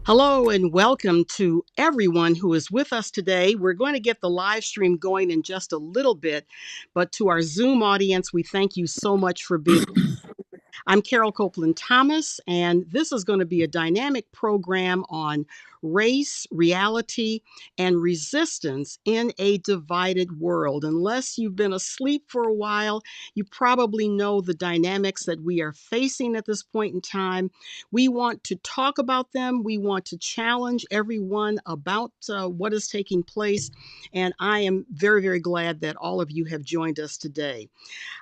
Hello and welcome to everyone who is with us today. We're going to get the live stream going in just a little bit, but to our Zoom audience, we thank you so much for being. I'm Carole Copeland Thomas, and this is going to be a dynamic program on race, reality, and resistance in a divided world. Unless you've been asleep for a while, you probably know the dynamics that we are facing at this point in time. We want to talk about them. We want to challenge everyone about what is taking place. And I am very, very glad that all of you have joined us today.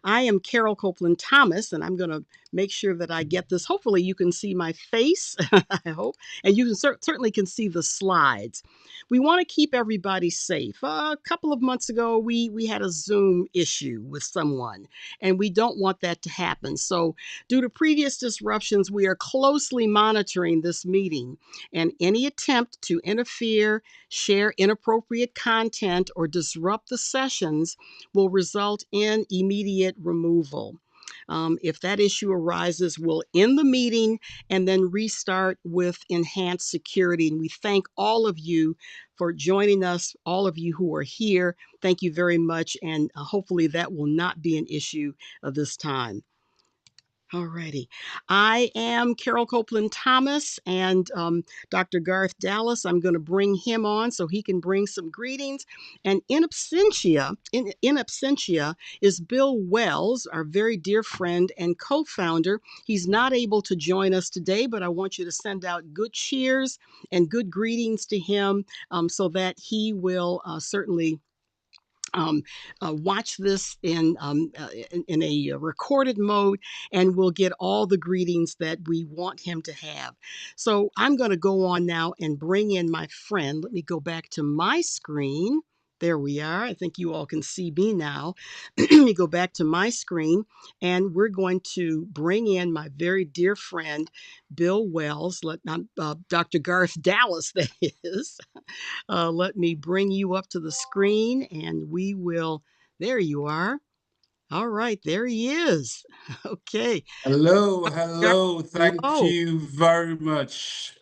I am Carole Copeland Thomas, and I'm going to make sure that I get this. Hopefully, you can see my face, I hope, and you can certainly can see the slides. We want to keep everybody safe. A couple of months ago, we had a Zoom issue with someone, and we don't want that to happen. So, due to previous disruptions, we are closely monitoring this meeting, and any attempt to interfere, share inappropriate content, or disrupt the sessions will result in immediate removal. If that issue arises, we'll end the meeting and then restart with enhanced security. And we thank all of you for joining us, all of you who are here. Thank you very much. And hopefully that will not be an issue this time. All righty. I am Carole Copeland Thomas, and Dr. Garth Dallas. I'm going to bring him on so he can bring some greetings. And in absentia is Bill Wells, our very dear friend and co-founder. He's not able to join us today, but I want you to send out good cheers and good greetings to him so that he will certainly watch this in a recorded mode, and we'll get all the greetings that we want him to have. So I'm going to go on now and bring in my friend. Let me go back to my screen. There we are. I think you all can see me now. Let me go back to my screen, and we're going to bring in my very dear friend, Bill Wells, Dr. Garth Dallas, that is. Let me bring you up to the screen and we will. There you are. All right, there he is. Okay. Hello, hello. Thank Hello. you very much,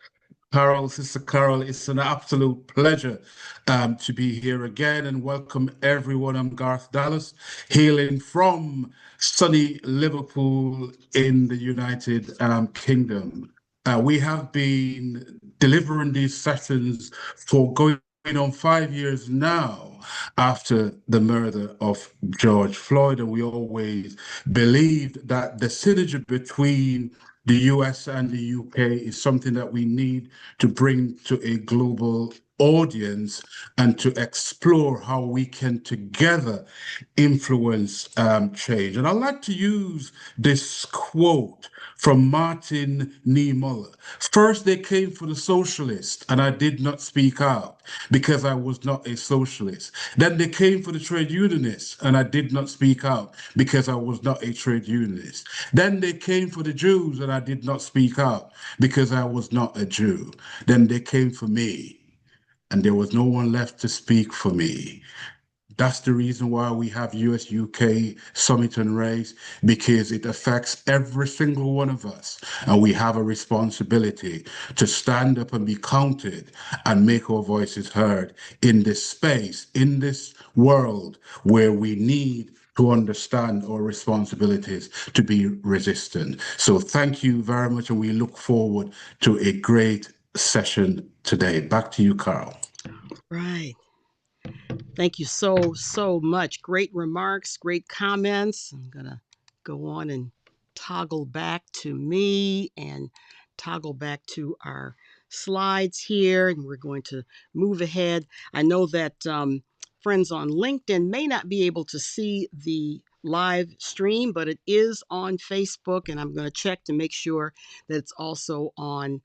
Carole, Sister Carole. It's an absolute pleasure to be here again and welcome everyone. I'm Garth Dallas, hailing from sunny Liverpool in the United Kingdom. We have been delivering these sessions for going on 5 years now after the murder of George Floyd, and we always believed that the synergy between the US and the UK is something that we need to bring to a global audience and to explore how we can together influence change. And I'd like to use this quote from Martin Niemöller. First, they came for the socialists, and I did not speak out because I was not a socialist. Then they came for the trade unionists, and I did not speak out because I was not a trade unionist. Then they came for the Jews, and I did not speak out because I was not a Jew. Then they came for me, and there was no one left to speak for me. That's the reason why we have US UK Summit and Race, because it affects every single one of us. And we have a responsibility to stand up and be counted and make our voices heard in this space, in this world where we need to understand our responsibilities to be resistant. So thank you very much. And we look forward to a great session today. Back to you, Carole. Right. Thank you so much. Great remarks, great comments. I'm going to go on and toggle back to me and toggle back to our slides here. And we're going to move ahead. I know that friends on LinkedIn may not be able to see the live stream, but it is on Facebook, and I'm going to check to make sure that it's also on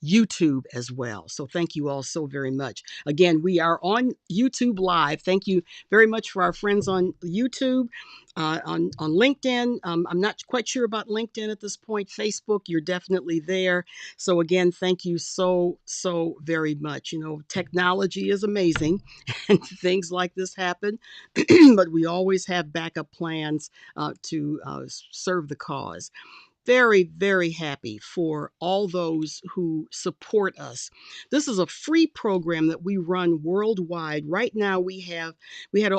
YouTube as well. So thank you all so very much. Again, we are on YouTube Live. Thank you very much for our friends on YouTube, on LinkedIn. I'm not quite sure about LinkedIn at this point. Facebook, you're definitely there. So again, thank you so very much. You know, technology is amazing and things like this happen, but we always have backup plans to serve the cause. very, very happy for all those who support us. This is a free program that we run worldwide. Right now we had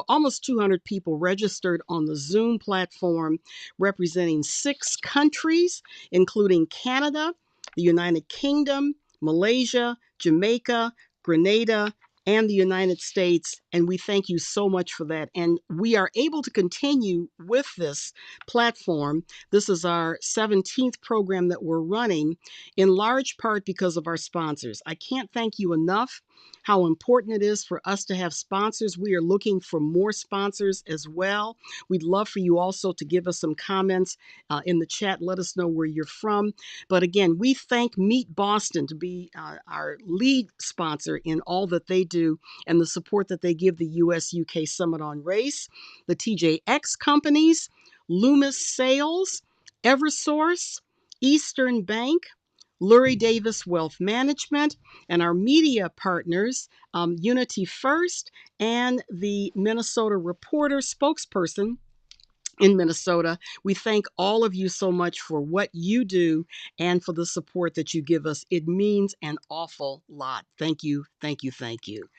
almost 200 people registered on the Zoom platform representing 6 countries, including Canada, the United Kingdom, Malaysia, Jamaica, Grenada, and the United States. And we thank you so much for that. And we are able to continue with this platform. This is our 17th program that we're running, in large part because of our sponsors. I can't thank you enough how important it is for us to have sponsors. We are looking for more sponsors as well. We'd love for you also to give us some comments in the chat. Let us know where you're from. But again, we thank Meet Boston to be our lead sponsor in all that they do and the support that they give the US UK Summit on Race, the TJX companies, Loomis Sales, Eversource, Eastern Bank, Lurie Davis Wealth Management, and our media partners, Unity First, and the Minnesota Reporter spokesperson in Minnesota. We thank all of you so much for what you do and for the support that you give us. It means an awful lot. Thank you, thank you, thank you.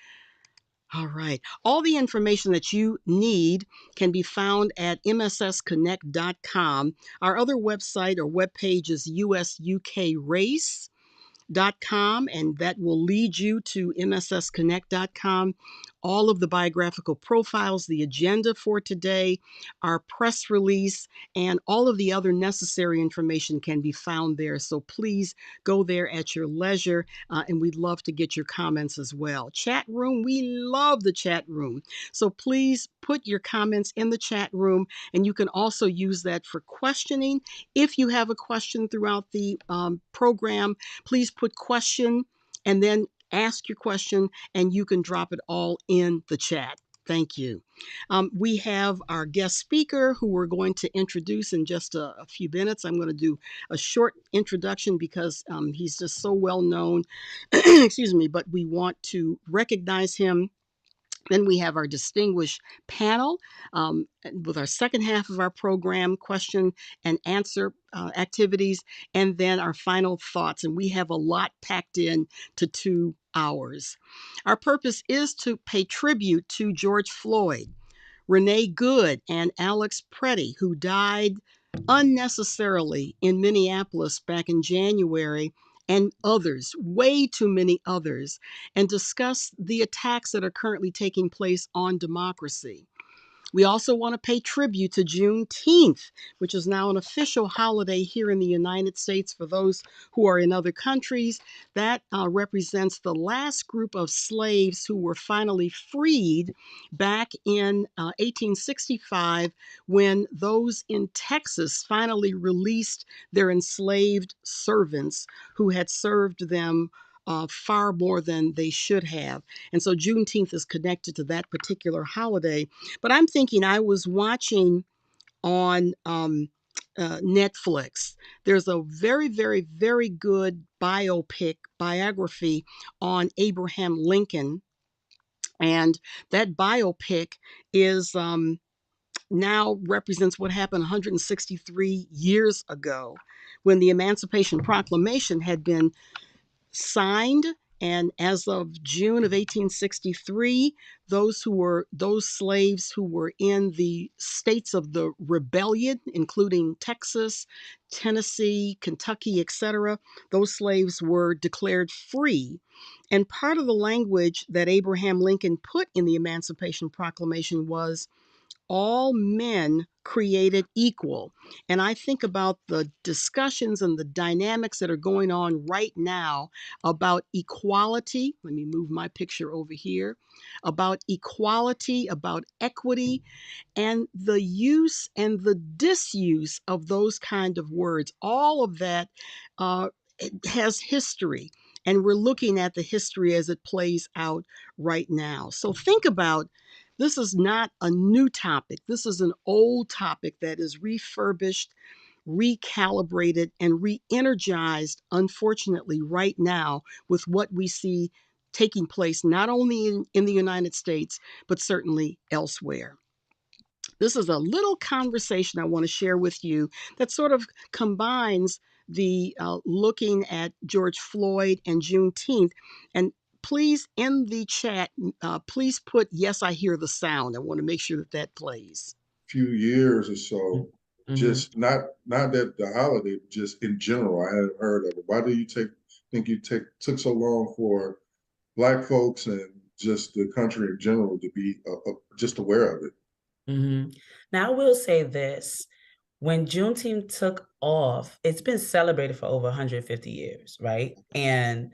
All right. All the information that you need can be found at mssconnect.com. Our other website or webpage is USUKRace.com, and that will lead you to mssconnect.com. All of the biographical profiles, the agenda for today, our press release, and all of the other necessary information can be found there. So please go there at your leisure, and we'd love to get your comments as well. Chat room, we love the chat room. So please put your comments in the chat room, and you can also use that for questioning. If you have a question throughout the program, please put question and then ask your question, and you can drop it all in the chat. Thank you. We have our guest speaker who we're going to introduce in just a few minutes. I'm going to do a short introduction because he's just so well known. Excuse me, but we want to recognize him. Then we have our distinguished panel with our second half of our program, question and answer activities, and then our final thoughts. And we have a lot packed in to 2 hours. Our purpose is to pay tribute to George Floyd, Renee Good, and Alex Preddy, who died unnecessarily in Minneapolis back in January, and others, way too many others, and discuss the attacks that are currently taking place on democracy. We also want to pay tribute to Juneteenth, which is now an official holiday here in the United States for those who are in other countries. That represents the last group of slaves who were finally freed back in 1865, when those in Texas finally released their enslaved servants who had served them far more than they should have. And so Juneteenth is connected to that particular holiday. But I'm thinking, I was watching on Netflix. There's a very, very, very good biography on Abraham Lincoln. And that biopic is now represents what happened 163 years ago, when the Emancipation Proclamation had been signed. And as of June of 1863, those slaves who were in the states of the rebellion, including Texas, Tennessee, Kentucky, etc., those slaves were declared free. And part of the language that Abraham Lincoln put in the Emancipation Proclamation was, all men created equal. And I think about the discussions and the dynamics that are going on right now about equality. Let me move my picture over here. About equality, about equity, and the use and the disuse of those kind of words. All of that it has history, and we're looking at the history as it plays out right now. So think about, this is not a new topic. This is an old topic that is refurbished, recalibrated, and re-energized, unfortunately, right now with what we see taking place not only in the United States, but certainly elsewhere. This is a little conversation I want to share with you that sort of combines the looking at George Floyd and Juneteenth. And please, in the chat, please put, yes, I hear the sound. I want to make sure that that plays. Few years or so, just not that the holiday, just in general, I hadn't heard of it. Why do you think you took so long for Black folks and just the country in general to be just aware of it? Now, I will say this. When Juneteenth took off, it's been celebrated for over 150 years, right? And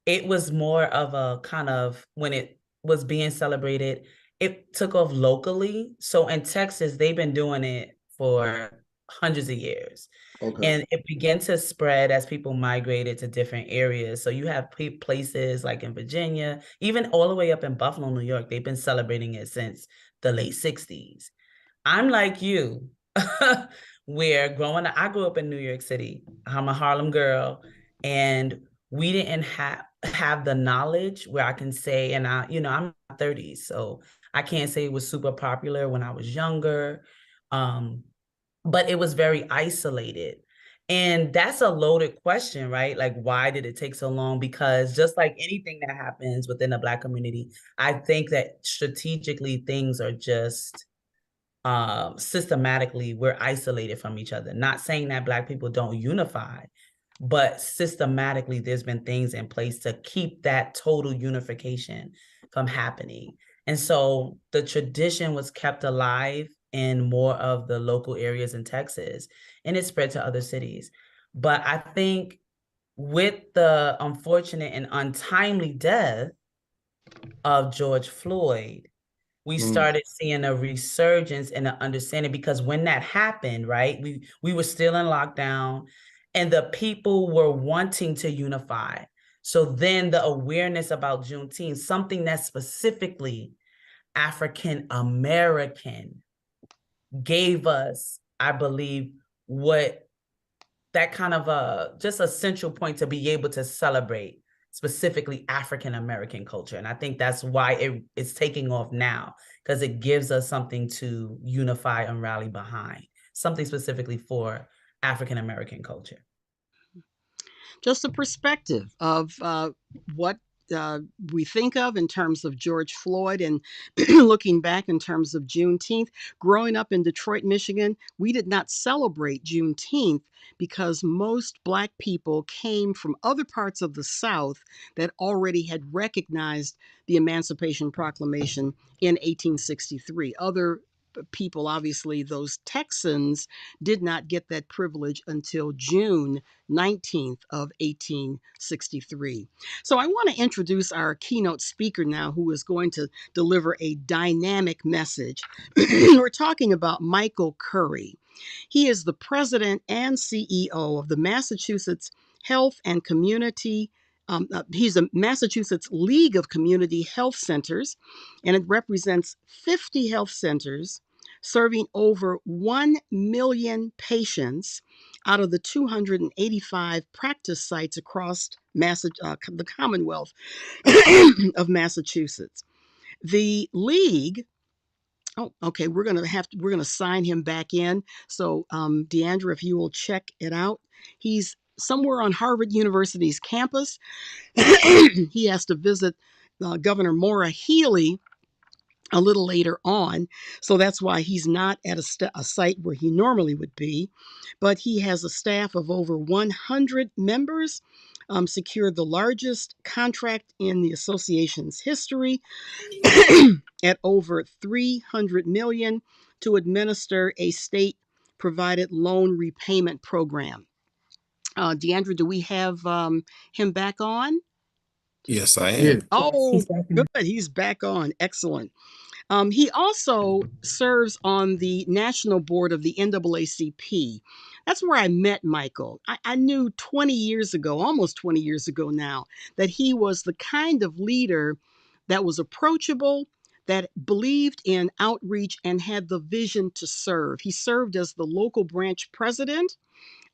it was more of a kind of, when it was being celebrated, it took off locally. So in Texas, they've been doing it for hundreds of years. Okay. And it began to spread as people migrated to different areas. So you have places like in Virginia, even all the way up in Buffalo, New York, they've been celebrating it since the late 60s. I'm like you, where I grew up in New York City. I'm a Harlem girl, and we didn't have the knowledge where I can say, and I'm in my 30s, so I can't say it was super popular when I was younger, but it was very isolated. And that's a loaded question, right? Like, why did it take so long? Because just like anything that happens within the Black community, I think that strategically things are just systematically, we're isolated from each other. Not saying that Black people don't unify, but systematically there's been things in place to keep that total unification from happening. And so the tradition was kept alive in more of the local areas in Texas, and it spread to other cities. But I think with the unfortunate and untimely death of George Floyd, we started seeing a resurgence and an understanding, because when that happened, right, we were still in lockdown and the people were wanting to unify. So then the awareness about Juneteenth, something that's specifically African American, gave us, I believe, what that kind of just a central point to be able to celebrate specifically African American culture. And I think that's why it's taking off now, because it gives us something to unify and rally behind, something specifically for African American culture. Just a perspective of what we think of in terms of George Floyd, and looking back in terms of Juneteenth. Growing up in Detroit, Michigan, we did not celebrate Juneteenth because most Black people came from other parts of the South that already had recognized the Emancipation Proclamation in 1863. Other people, obviously, those Texans, did not get that privilege until June 19th of 1863. So I want to introduce our keynote speaker now, who is going to deliver a dynamic message. We're talking about Michael Curry. He is the president and CEO of the Massachusetts Health and Community. He's a Massachusetts League of Community Health Centers, and it represents 50 health centers serving over 1 million patients out of the 285 practice sites across the Commonwealth of Massachusetts. The league. Oh, okay. We're gonna sign him back in. So, Deandra, if you will check it out, he's somewhere on Harvard University's campus. He has to visit Governor Maura Healey a little later on. So that's why he's not at a site where he normally would be. But he has a staff of over 100 members, secured the largest contract in the association's history at over $300 million to administer a state provided loan repayment program. Deandra, do we have him back on? Yes, I Yeah. am. Oh, good. He's back on. Excellent. He also serves on the national board of the NAACP. That's where I met Michael. I knew 20 years ago, almost 20 years ago now, that he was the kind of leader that was approachable, that believed in outreach, and had the vision to serve. He served as the local branch president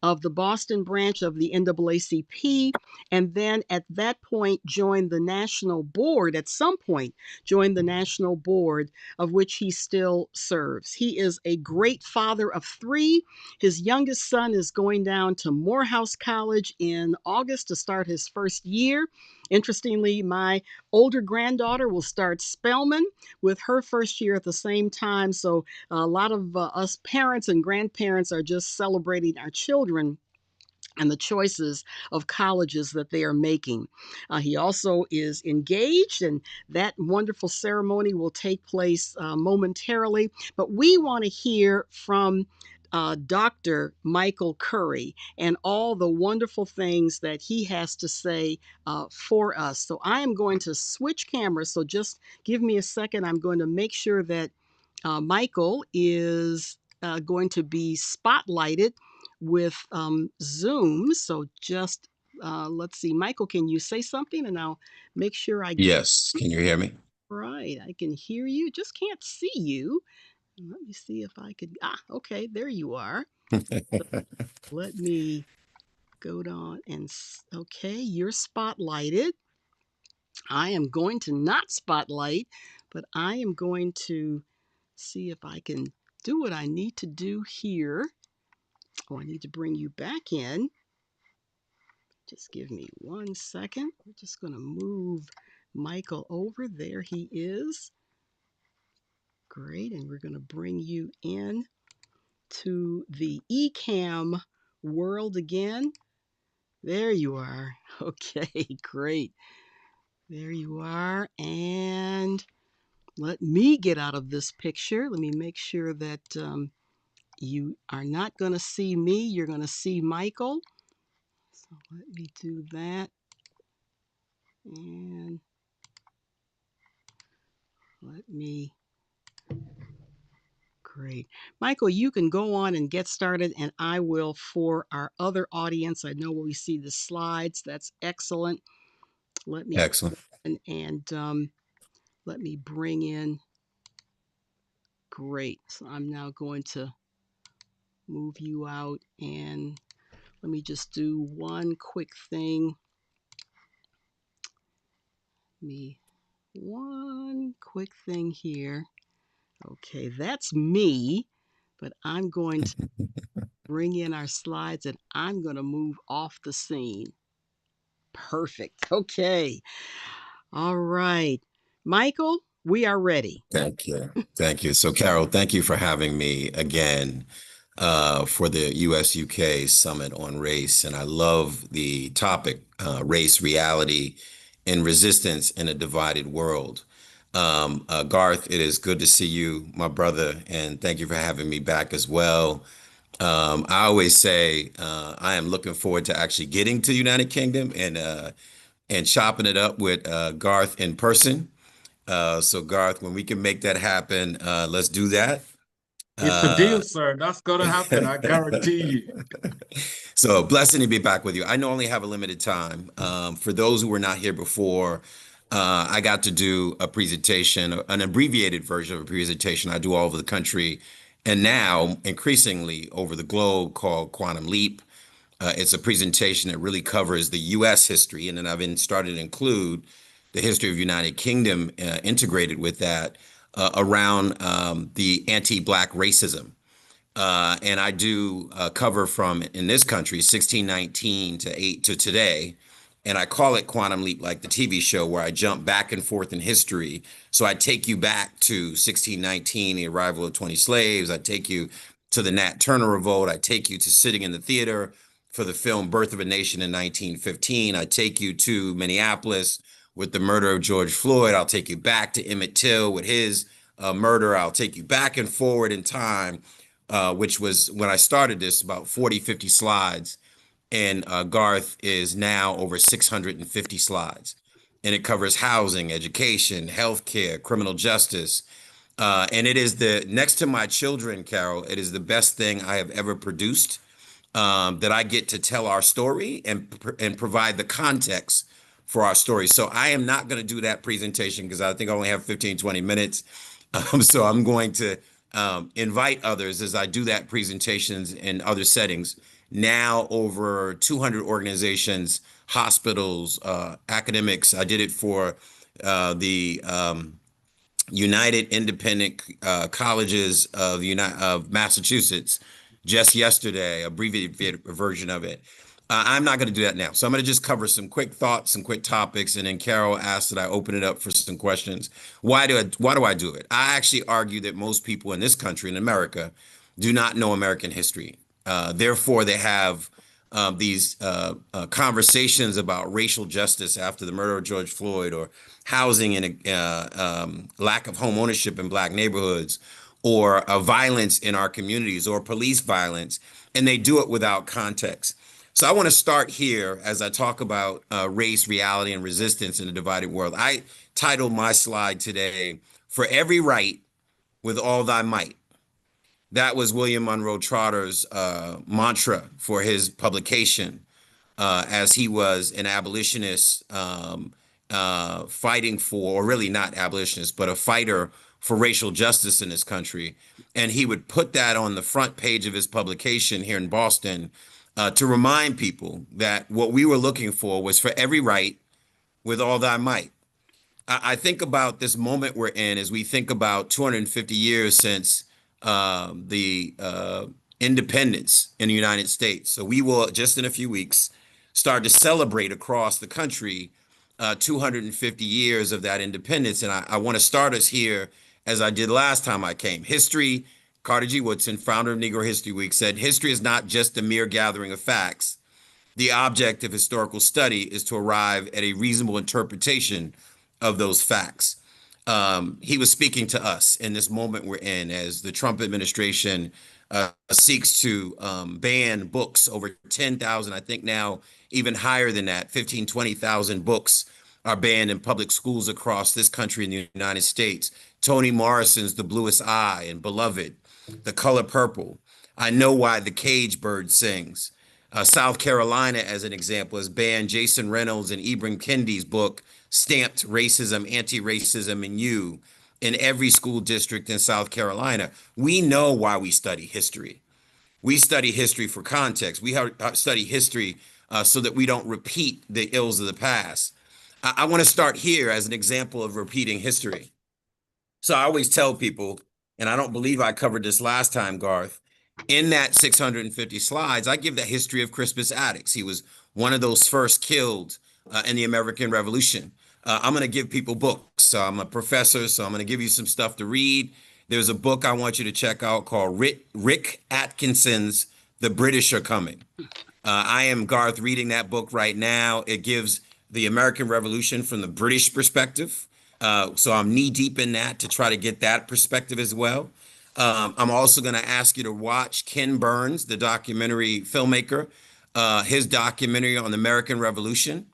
of the Boston branch of the NAACP, and then at that point joined the national board, at some point joined the national board, of which he still serves. He is a great father of three. His youngest son is going down to Morehouse College in August to start his first year. Interestingly, my older granddaughter will start Spelman with her first year at the same time. So a lot of us parents and grandparents are just celebrating our children and the choices of colleges that they are making. He also is engaged, and that wonderful ceremony will take place momentarily. But we want to hear from Dr. Michael Curry and all the wonderful things that he has to say for us. So I am going to switch cameras. So just give me a second. I'm going to make sure that Michael is going to be spotlighted with Zoom. So just let's see. Michael, can you say something? And I'll make sure I get Yes. Can you hear me? right. I can hear you. Just can't see you. Let me see if I could. Okay. There you are. So let me go down and okay, you're spotlighted. I am going to not spotlight, but I am going to see if I can do what I need to do here. Oh, I need to bring you back in. Just give me 1 second. We're just going to move Michael over. There he is. Great. And we're going to bring you in to the eCam world again. There you are. Okay, great. There you are. And let me get out of this picture. Let me make sure that you are not going to see me. You're going to see Michael. So let me do that. And let me, great. Michael, you can go on and get started, and I will for our other audience. I know we see the slides. That's excellent. Let me, Excellent. and let me bring in, great. So I'm now going to move you out, and let me just do one quick thing. One quick thing here. Okay, that's me, but I'm going to bring in our slides and I'm going to move off the scene. Perfect. Okay. All right. Michael, we are ready. Thank you. Thank you. So, Carole, thank you for having me again for the US-UK Summit on Race. And I love the topic, race, reality, and resistance in a divided world. Garth, it is good to see you, my brother, and thank you for having me back as well. I always say I am looking forward to actually getting to the United Kingdom and chopping it up with Garth in person. So Garth, when we can make that happen, let's do that. It's a deal, sir. That's going to happen. I guarantee you. So blessing to be back with you. I know I only have a limited time. For those who were not here before, I got to do a presentation, an abbreviated version of a presentation I do all over the country and now increasingly over the globe called Quantum Leap. It's a presentation that really covers the U.S. history, and then I've been started to include the history of United Kingdom integrated with that around the anti-Black racism. And I do cover from, in this country, 1619 to today. And I call it Quantum Leap, like the TV show, where I jump back and forth in history. So I take you back to 1619, the arrival of 20 slaves. I take you to the Nat Turner Revolt. I take you to sitting in the theater for the film Birth of a Nation in 1915. I take you to Minneapolis with the murder of George Floyd. I'll take you back to Emmett Till with his murder. I'll take you back and forward in time, which was when I started this, about 40, 50 slides. And Garth is now over 650 slides. And it covers housing, education, healthcare, criminal justice. And it is next to my children, Carole, it is the best thing I have ever produced, that I get to tell our story and provide the context for our story. So I am not going to do that presentation because I think I only have 15, 20 minutes. So I'm going to invite others as I do that presentations in other settings now over 200 organizations, hospitals, academics. I did it for the United Independent Colleges of Massachusetts just yesterday, abbreviated version of it. I'm not going to do that now. So I'm going to just cover some quick thoughts, some quick topics, and then Carole asked that I open it up for some questions. Why do I do it? I actually argue that most people in this country, in America, do not know American history. Therefore, they have these conversations about racial justice after the murder of George Floyd, or housing and lack of home ownership in Black neighborhoods, or violence in our communities, or police violence, and they do it without context. So I want to start here as I talk about race, reality, and resistance in a divided world. I titled my slide today, "For Every Right with All Thy Might." That was William Monroe Trotter's mantra for his publication, as he was an abolitionist fighting for, or really not abolitionist, but a fighter for racial justice in this country. And he would put that on the front page of his publication here in Boston to remind people that what we were looking for was for every right with all thy might. I think about this moment we're in as we think about 250 years since the independence in the United States. So we will, just in a few weeks, start to celebrate across the country 250 years of that independence. And I want to start us here as I did last time I came. History, Carter G. Woodson, founder of Negro History Week, said, "History is not just a mere gathering of facts. The object of historical study is to arrive at a reasonable interpretation of those facts." He was speaking to us in this moment we're in as the Trump administration seeks to ban books, over 10,000, I think now even higher than that, 15, 20,000 books are banned in public schools across this country in the United States. Toni Morrison's The Bluest Eye and Beloved, The Color Purple, I Know Why the Cage Bird Sings. South Carolina, as an example, has banned Jason Reynolds and Ibram Kendi's book, Stamped Racism, Anti-Racism, and You, in every school district in South Carolina. We know why we study history. We study history for context. We study history so that we don't repeat the ills of the past. I want to start here as an example of repeating history. So I always tell people, and I don't believe I covered this last time, Garth, in that 650 slides, I give the history of Crispus Attucks. He was one of those first killed in the American Revolution. I'm going to give people books. I'm a professor, so I'm going to give you some stuff to read. There's a book I want you to check out called Rick Atkinson's The British Are Coming. I am, Garth, reading that book right now. It gives the American Revolution from the British perspective. So I'm knee deep in that to try to get that perspective as well. I'm also going to ask you to watch Ken Burns, the documentary filmmaker, his documentary on the American Revolution.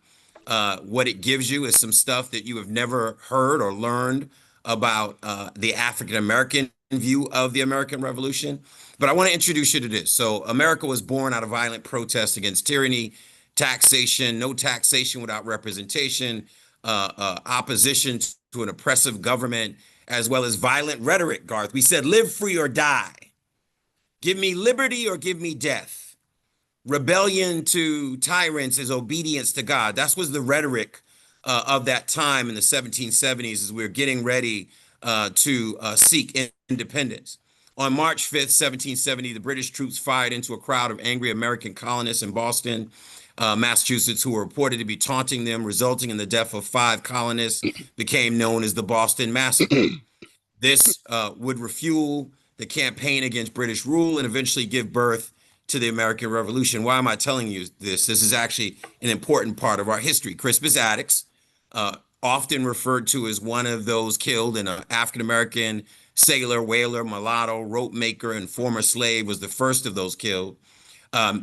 What it gives you is some stuff that you have never heard or learned about the African-American view of the American Revolution. But I want to introduce you to this. So America was born out of violent protest against tyranny, taxation, no taxation without representation, opposition to an oppressive government, as well as violent rhetoric, Garth. We said, live free or die. Give me liberty or give me death. Rebellion to tyrants is obedience to God. That was the rhetoric of that time in the 1770s as we were getting ready to seek independence. On March 5th, 1770, the British troops fired into a crowd of angry American colonists in Boston, Massachusetts, who were reported to be taunting them, resulting in the death of 5 colonists, became known as the Boston Massacre. This would refuel the campaign against British rule and eventually give birth to the American Revolution. Why am I telling you this? This is actually an important part of our history. Crispus Attucks, often referred to as one of those killed, in an African-American sailor, whaler, mulatto, rope maker, and former slave, was the first of those killed.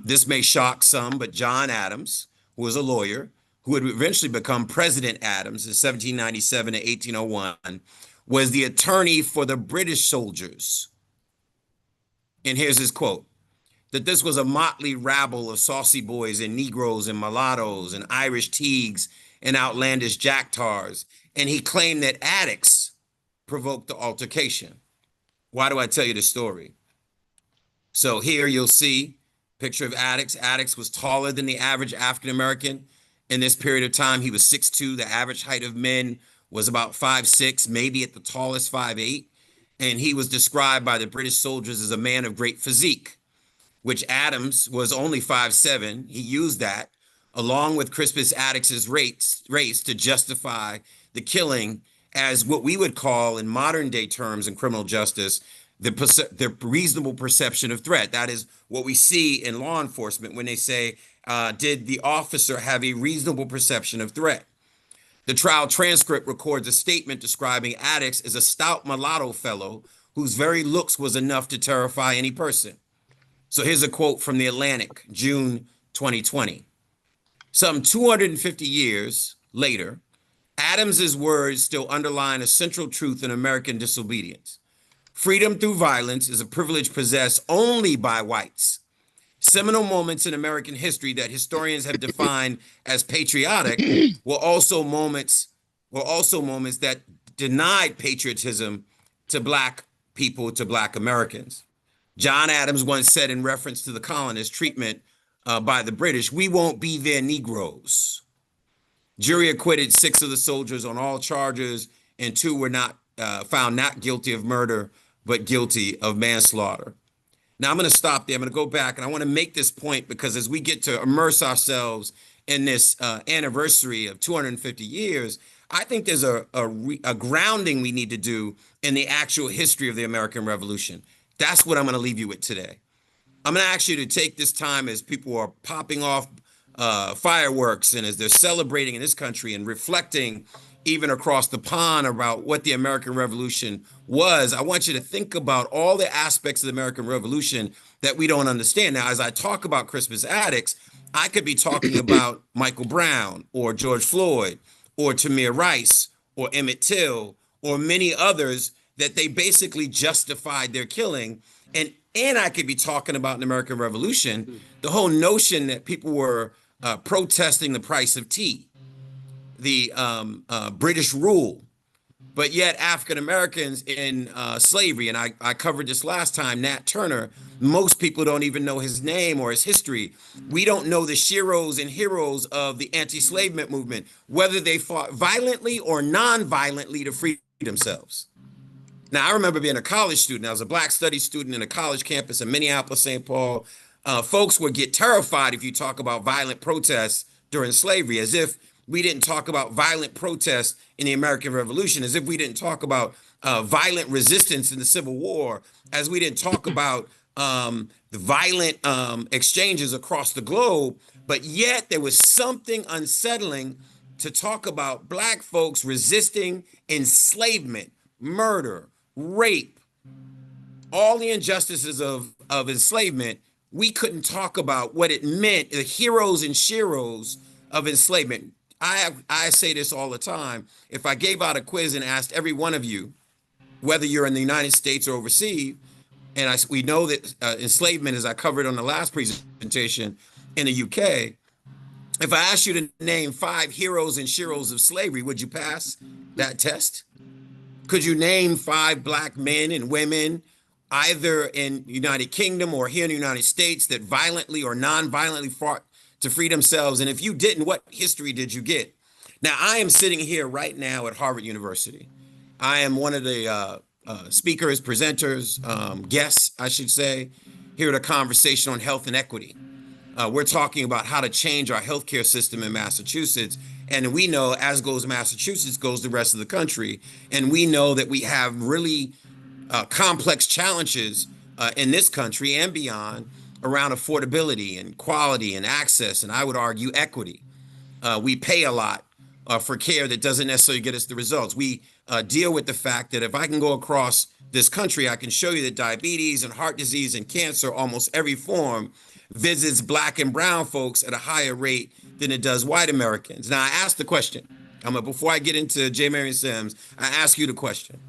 This may shock some, but John Adams, who was a lawyer, who would eventually become President Adams in 1797 to 1801, was the attorney for the British soldiers. And here's his quote, that this was a motley rabble of saucy boys and Negroes and mulattoes and Irish teagues and outlandish jacktars. And he claimed that Attucks provoked the altercation. Why do I tell you this story? So here you'll see Picture of Attucks. Attucks was taller than the average African-American. In this period of time, he was 6'2". The average height of men was about 5'6", maybe at the tallest 5'8". And he was described by the British soldiers as a man of great physique, which Adams was only 5'7". He used that along with Crispus Attucks's race to justify the killing as what we would call in modern day terms in criminal justice, the reasonable perception of threat. That is what we see in law enforcement when they say, did the officer have a reasonable perception of threat? The trial transcript records a statement describing Attucks as a stout mulatto fellow whose very looks was enough to terrify any person. So here's a quote from The Atlantic, June 2020. Some 250 years later, Adams's words still underline a central truth in American disobedience. Freedom through violence is a privilege possessed only by whites. Seminal moments in American history that historians have defined as patriotic were also moments that denied patriotism to Black people, to Black Americans. John Adams once said in reference to the colonists' treatment by the British, "We won't be their Negroes." Jury acquitted 6 of the soldiers on all charges, and 2 were not found not guilty of murder, but guilty of manslaughter. Now I'm going to stop there. I'm going to go back, and I want to make this point because as we get to immerse ourselves in this anniversary of 250 years, I think there's a grounding we need to do in the actual history of the American Revolution. That's what I'm going to leave you with today. I'm going to ask you to take this time as people are popping off fireworks and as they're celebrating in this country and reflecting even across the pond about what the American Revolution was. I want you to think about all the aspects of the American Revolution that we don't understand. Now, as I talk about Crispus Attucks, I could be talking about Michael Brown or George Floyd or Tamir Rice or Emmett Till or many others that they basically justified their killing. And I could be talking about the American Revolution, the whole notion that people were protesting the price of tea, the British rule, but yet African Americans in slavery, and I covered this last time, Nat Turner, most people don't even know his name or his history. We don't know the sheroes and heroes of the anti-enslavement movement, whether they fought violently or non-violently to free themselves. Now, I remember being a college student. I was a Black Studies student in a college campus in Minneapolis, St. Paul. Folks would get terrified if you talk about violent protests during slavery, as if we didn't talk about violent protests in the American Revolution, as if we didn't talk about violent resistance in the Civil War, as we didn't talk about the violent exchanges across the globe. But yet there was something unsettling to talk about Black folks resisting enslavement, murder, rape, all the injustices of enslavement. We couldn't talk about what it meant, the heroes and sheroes of enslavement. I say this all the time. If I gave out a quiz and asked every one of you, whether you're in the United States or overseas, and we know that enslavement, as I covered on the last presentation in the UK, if I asked you to name 5 heroes and sheroes of slavery, would you pass that test? Could you name 5 Black men and women, either in the United Kingdom or here in the United States, that violently or non-violently fought to free themselves? And if you didn't, what history did you get? Now, I am sitting here right now at Harvard University. I am one of the speakers, presenters, guests, I should say, here at a conversation on health and equity. We're talking about how to change our healthcare system in Massachusetts. And we know, as goes Massachusetts, goes the rest of the country. And we know that we have really complex challenges in this country and beyond around affordability and quality and access, and I would argue equity. We pay a lot for care that doesn't necessarily get us the results. We deal with the fact that if I can go across this country, I can show you that diabetes and heart disease and cancer, almost every form, visits Black and brown folks at a higher rate than it does white Americans. Now, I asked the question, before I get into J. Marion Sims, I ask you the question.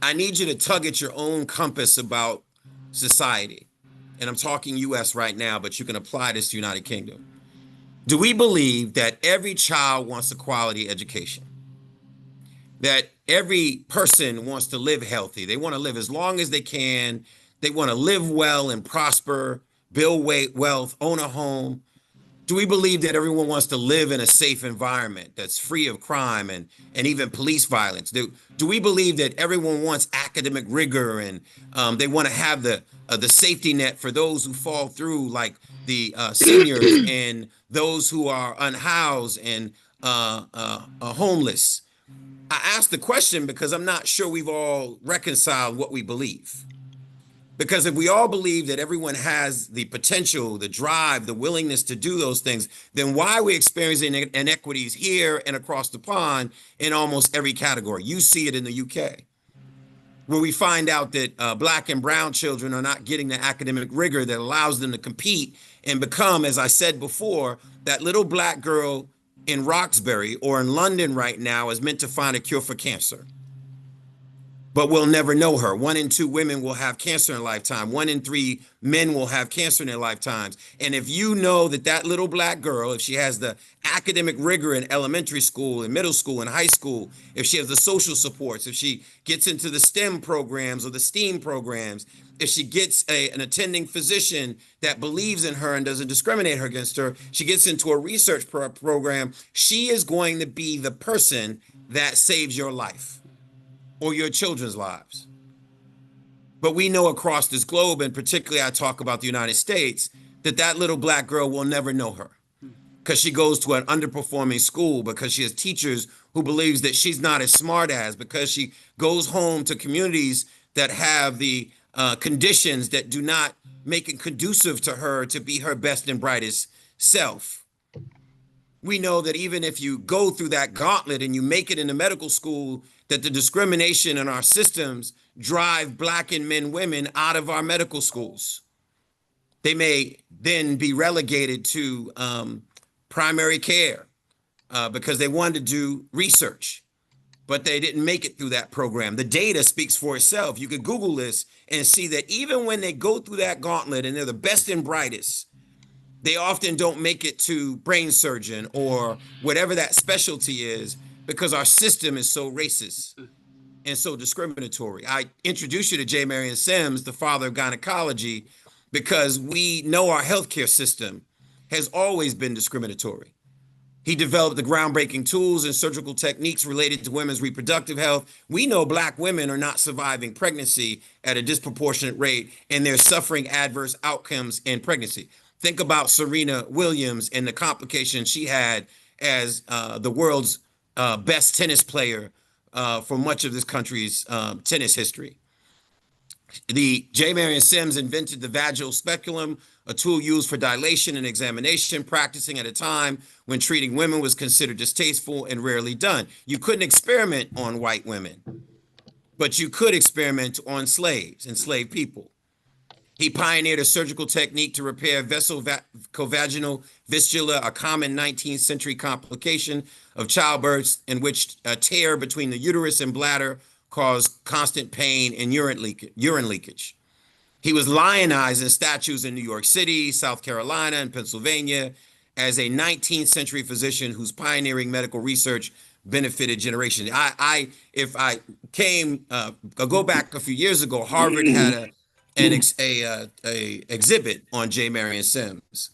I need you to tug at your own compass about society. And I'm talking US right now, but you can apply this to United Kingdom. Do we believe that every child wants a quality education? That every person wants to live healthy? They want to live as long as they can. They want to live well and prosper, build wealth, own a home? Do we believe that everyone wants to live in a safe environment that's free of crime and even police violence? Do we believe that everyone wants academic rigor and they want to have the safety net for those who fall through, like the seniors and those who are unhoused and homeless? I ask the question because I'm not sure we've all reconciled what we believe. Because if we all believe that everyone has the potential, the drive, the willingness to do those things, then why are we experiencing inequities here and across the pond in almost every category? You see it in the UK, where we find out that Black and brown children are not getting the academic rigor that allows them to compete and become, as I said before, that little Black girl in Roxbury or in London right now is meant to find a cure for cancer. But we'll never know her. 1 in 2 women will have cancer in a lifetime. 1 in 3 men will have cancer in their lifetimes. And if you know that that little Black girl, if she has the academic rigor in elementary school and middle school and high school, if she has the social supports, if she gets into the STEM programs or the STEAM programs, if she gets an attending physician that believes in her and doesn't discriminate against her, she gets into a research program, she is going to be the person that saves your life or your children's lives. But we know across this globe, and particularly I talk about the United States, that that little Black girl will never know her because she goes to an underperforming school, because she has teachers who believes that she's not as smart as, because she goes home to communities that have the conditions that do not make it conducive to her to be her best and brightest self. We know that even if you go through that gauntlet and you make it into medical school, that the discrimination in our systems drive Black and women out of our medical schools. They may then be relegated to primary care because they wanted to do research, but they didn't make it through that program. The data speaks for itself. You could Google this and see that even when they go through that gauntlet and they're the best and brightest, they often don't make it to brain surgeon or whatever that specialty is, because our system is so racist and so discriminatory. I introduced you to J. Marion Sims, the father of gynecology, because we know our healthcare system has always been discriminatory. He developed the groundbreaking tools and surgical techniques related to women's reproductive health. We know Black women are not surviving pregnancy at a disproportionate rate, and they're suffering adverse outcomes in pregnancy. Think about Serena Williams and the complications she had as the world's best tennis player for much of this country's tennis history. The J. Marion Sims invented the vaginal speculum, a tool used for dilation and examination, practicing at a time when treating women was considered distasteful and rarely done. You couldn't experiment on white women, but you could experiment on slaves, enslaved people. He pioneered a surgical technique to repair vesicovaginal fistula, a common 19th century complication of childbirth in which a tear between the uterus and bladder caused constant pain and urine leakage. He was lionized in statues in New York City, South Carolina, and Pennsylvania as a 19th century physician whose pioneering medical research benefited generations. If I go back a few years ago, Harvard had an exhibit on J. Marion Sims.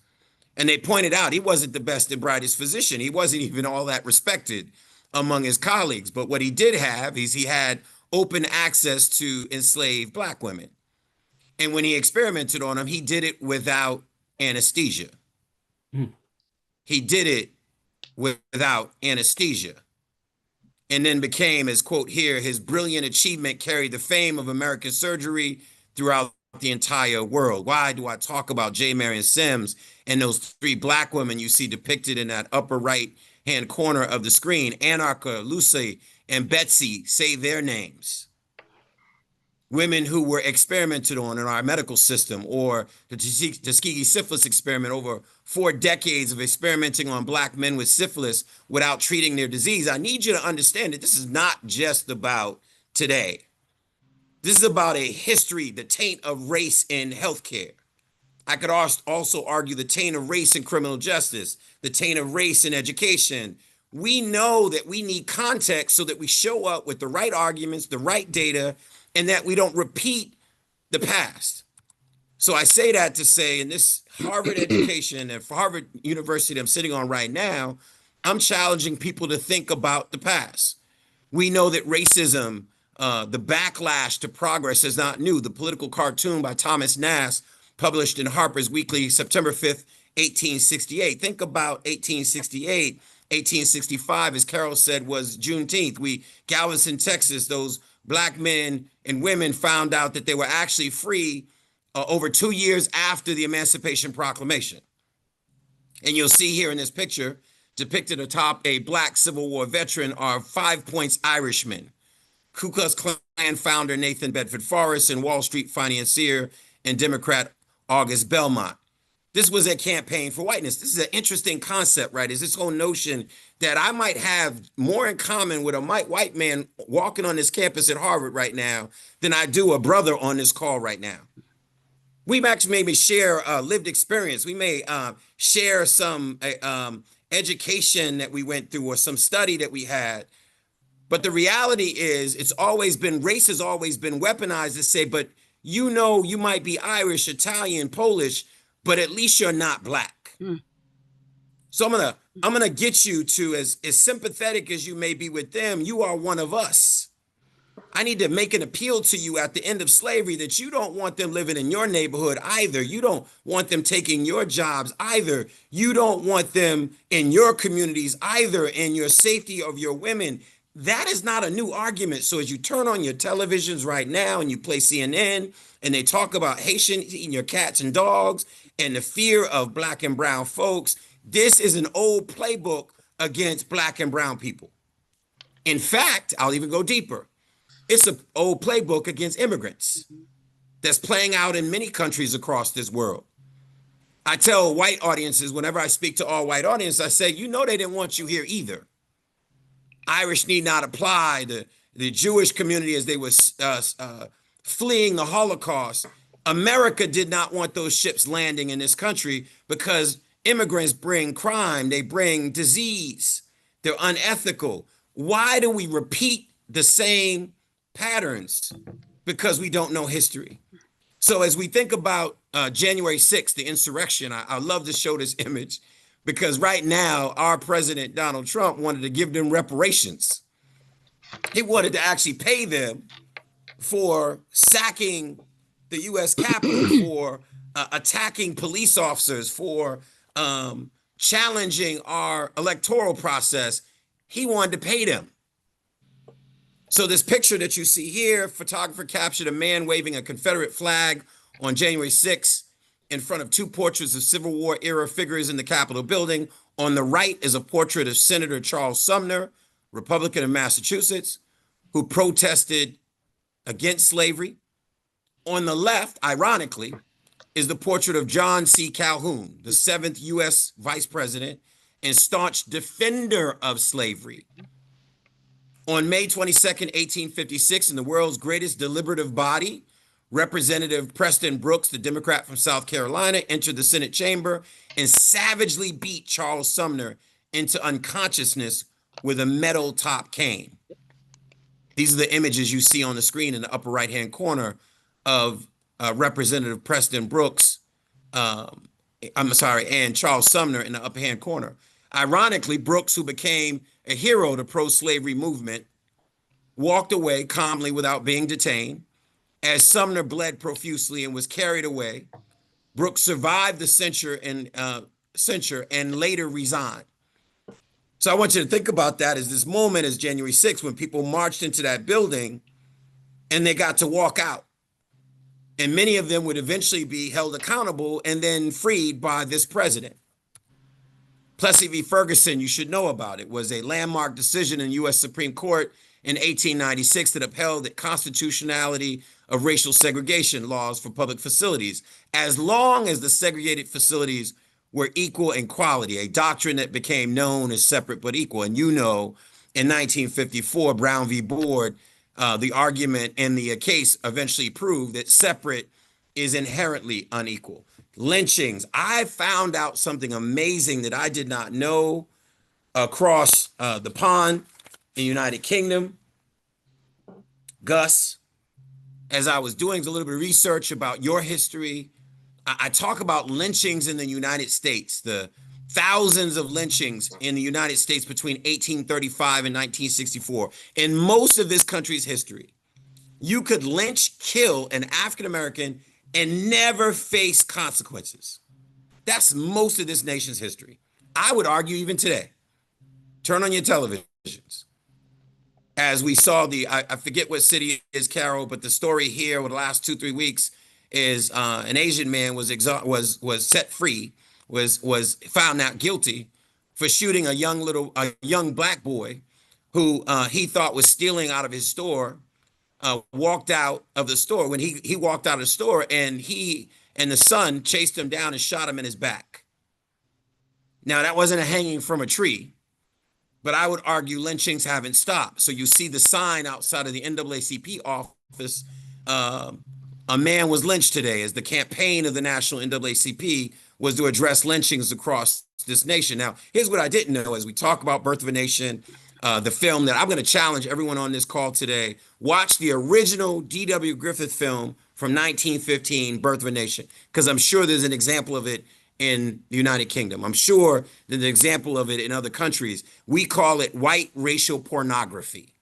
And they pointed out he wasn't the best and brightest physician. He wasn't even all that respected among his colleagues. But what he did have is he had open access to enslaved Black women. And when he experimented on them, he did it without anesthesia. He did it without anesthesia. And then became, as quote here, his brilliant achievement carried the fame of American surgery throughout the entire world. Why do I talk about J. Marion Sims and those 3 Black women you see depicted in that upper right-hand corner of the screen? Anarcha, Lucy, and Betsy, say their names. Women who were experimented on in our medical system, or the Tuskegee syphilis experiment, over 4 decades of experimenting on Black men with syphilis without treating their disease. I need you to understand that this is not just about today. This is about a history, the taint of race in healthcare. I could also argue the taint of race in criminal justice, the taint of race in education. We know that we need context so that we show up with the right arguments, the right data, and that we don't repeat the past. So I say that to say, in this Harvard education and Harvard University I'm sitting on right now, I'm challenging people to think about the past. We know that racism, the backlash to progress is not new. The political cartoon by Thomas Nast, published in Harper's Weekly, September 5th, 1868. Think about 1868. 1865, as Carole said, was Juneteenth. Galveston, Texas, those black men and women found out that they were actually free over 2 years after the Emancipation Proclamation. And you'll see here in this picture, depicted atop a black Civil War veteran, are 5 Points Irishmen, Ku Klux Klan founder Nathan Bedford Forrest, and Wall Street financier and Democrat August Belmont. This was a campaign for whiteness. This is an interesting concept, right? Is this whole notion that I might have more in common with a white man walking on this campus at Harvard right now than I do a brother on this call right now. We actually maybe share lived experience. We may share some education that we went through or some study that we had. But the reality is race has always been weaponized to say, but you know, you might be Irish, Italian, Polish, but at least you're not black. So I'm gonna get you to, as sympathetic as you may be with them, you are one of us. I need to make an appeal to you at the end of slavery that you don't want them living in your neighborhood either. You don't want them taking your jobs either. You don't want them in your communities either, in your safety of your women. That is not a new argument. So as you turn on your televisions right now and you play CNN and they talk about Haitians eating your cats and dogs and the fear of black and brown folks, this is an old playbook against black and brown people. In fact, I'll even go deeper. It's an old playbook against immigrants that's playing out in many countries across this world. I tell white audiences, whenever I speak to all white audiences, I say, you know, they didn't want you here either. Irish need not apply. The Jewish community, as they were fleeing the Holocaust, America did not want those ships landing in this country because immigrants bring crime, they bring disease, they're unethical. Why do we repeat the same patterns? Because we don't know history. So as we think about January 6th, the insurrection, I love to show this image because right now our president, Donald Trump, wanted to give them reparations. He wanted to actually pay them for sacking the U.S. Capitol, for attacking police officers, for challenging our electoral process. He wanted to pay them. So this picture that you see here, photographer captured a man waving a Confederate flag on January 6th in front of two portraits of Civil War era figures in the Capitol building. On the right is a portrait of Senator Charles Sumner, Republican of Massachusetts, who protested against slavery. On the left, ironically, is the portrait of John C. Calhoun, the 7th U.S. Vice President and staunch defender of slavery. On May 22nd, 1856, in the world's greatest deliberative body, Representative Preston Brooks, the Democrat from South Carolina, entered the Senate chamber and savagely beat Charles Sumner into unconsciousness with a metal top cane. These are the images you see on the screen in the upper right-hand corner of Representative Preston Brooks, and Charles Sumner in the upper-hand corner. Ironically, Brooks, who became a hero to pro-slavery movement, walked away calmly without being detained. As Sumner bled profusely and was carried away, Brooks survived the censure and later resigned. So I want you to think about that as this moment as January 6th, when people marched into that building and they got to walk out. And many of them would eventually be held accountable and then freed by this president. Plessy v. Ferguson, you should know about it, was a landmark decision in U.S. Supreme Court in 1896 that upheld the constitutionality of racial segregation laws for public facilities, as long as the segregated facilities were equal in quality, a doctrine that became known as separate but equal. And you know, in 1954, Brown v. Board, the argument in the case eventually proved that separate is inherently unequal. Lynchings. I found out something amazing that I did not know across the pond in the United Kingdom. Gus, as I was doing a little bit of research about your history, I talk about lynchings in the United States, the thousands of lynchings in the United States between 1835 and 1964. In most of this country's history, you could lynch, kill an African American and never face consequences. That's most of this nation's history. I would argue even today. Turn on your televisions. As we saw I forget what city it is, Carole, but the story here over the last 2-3 weeks is an Asian man was set free, was found not guilty for shooting a young black boy who he thought was stealing out of his store. Walked out of the store. When he walked out of the store, and he and the son chased him down and shot him in his back. Now, that wasn't a hanging from a tree, but I would argue lynchings haven't stopped. So you see the sign outside of the NAACP office, a man was lynched today, as the campaign of the national NAACP was to address lynchings across this nation. Now, here's what I didn't know as we talk about Birth of a Nation, the film that I'm going to challenge everyone on this call today. Watch the original D.W. Griffith film from 1915, Birth of a Nation, because I'm sure there's an example of it in the United Kingdom. I'm sure there's an example of it in other countries. We call it white racial pornography.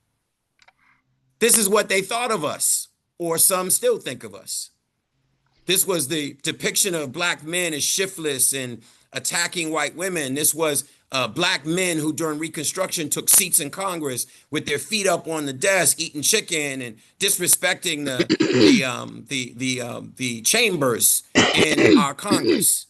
This is what they thought of us, or some still think of us. This was the depiction of black men as shiftless and attacking white women. This was black men who during Reconstruction took seats in Congress with their feet up on the desk, eating chicken and disrespecting the chambers in our Congress.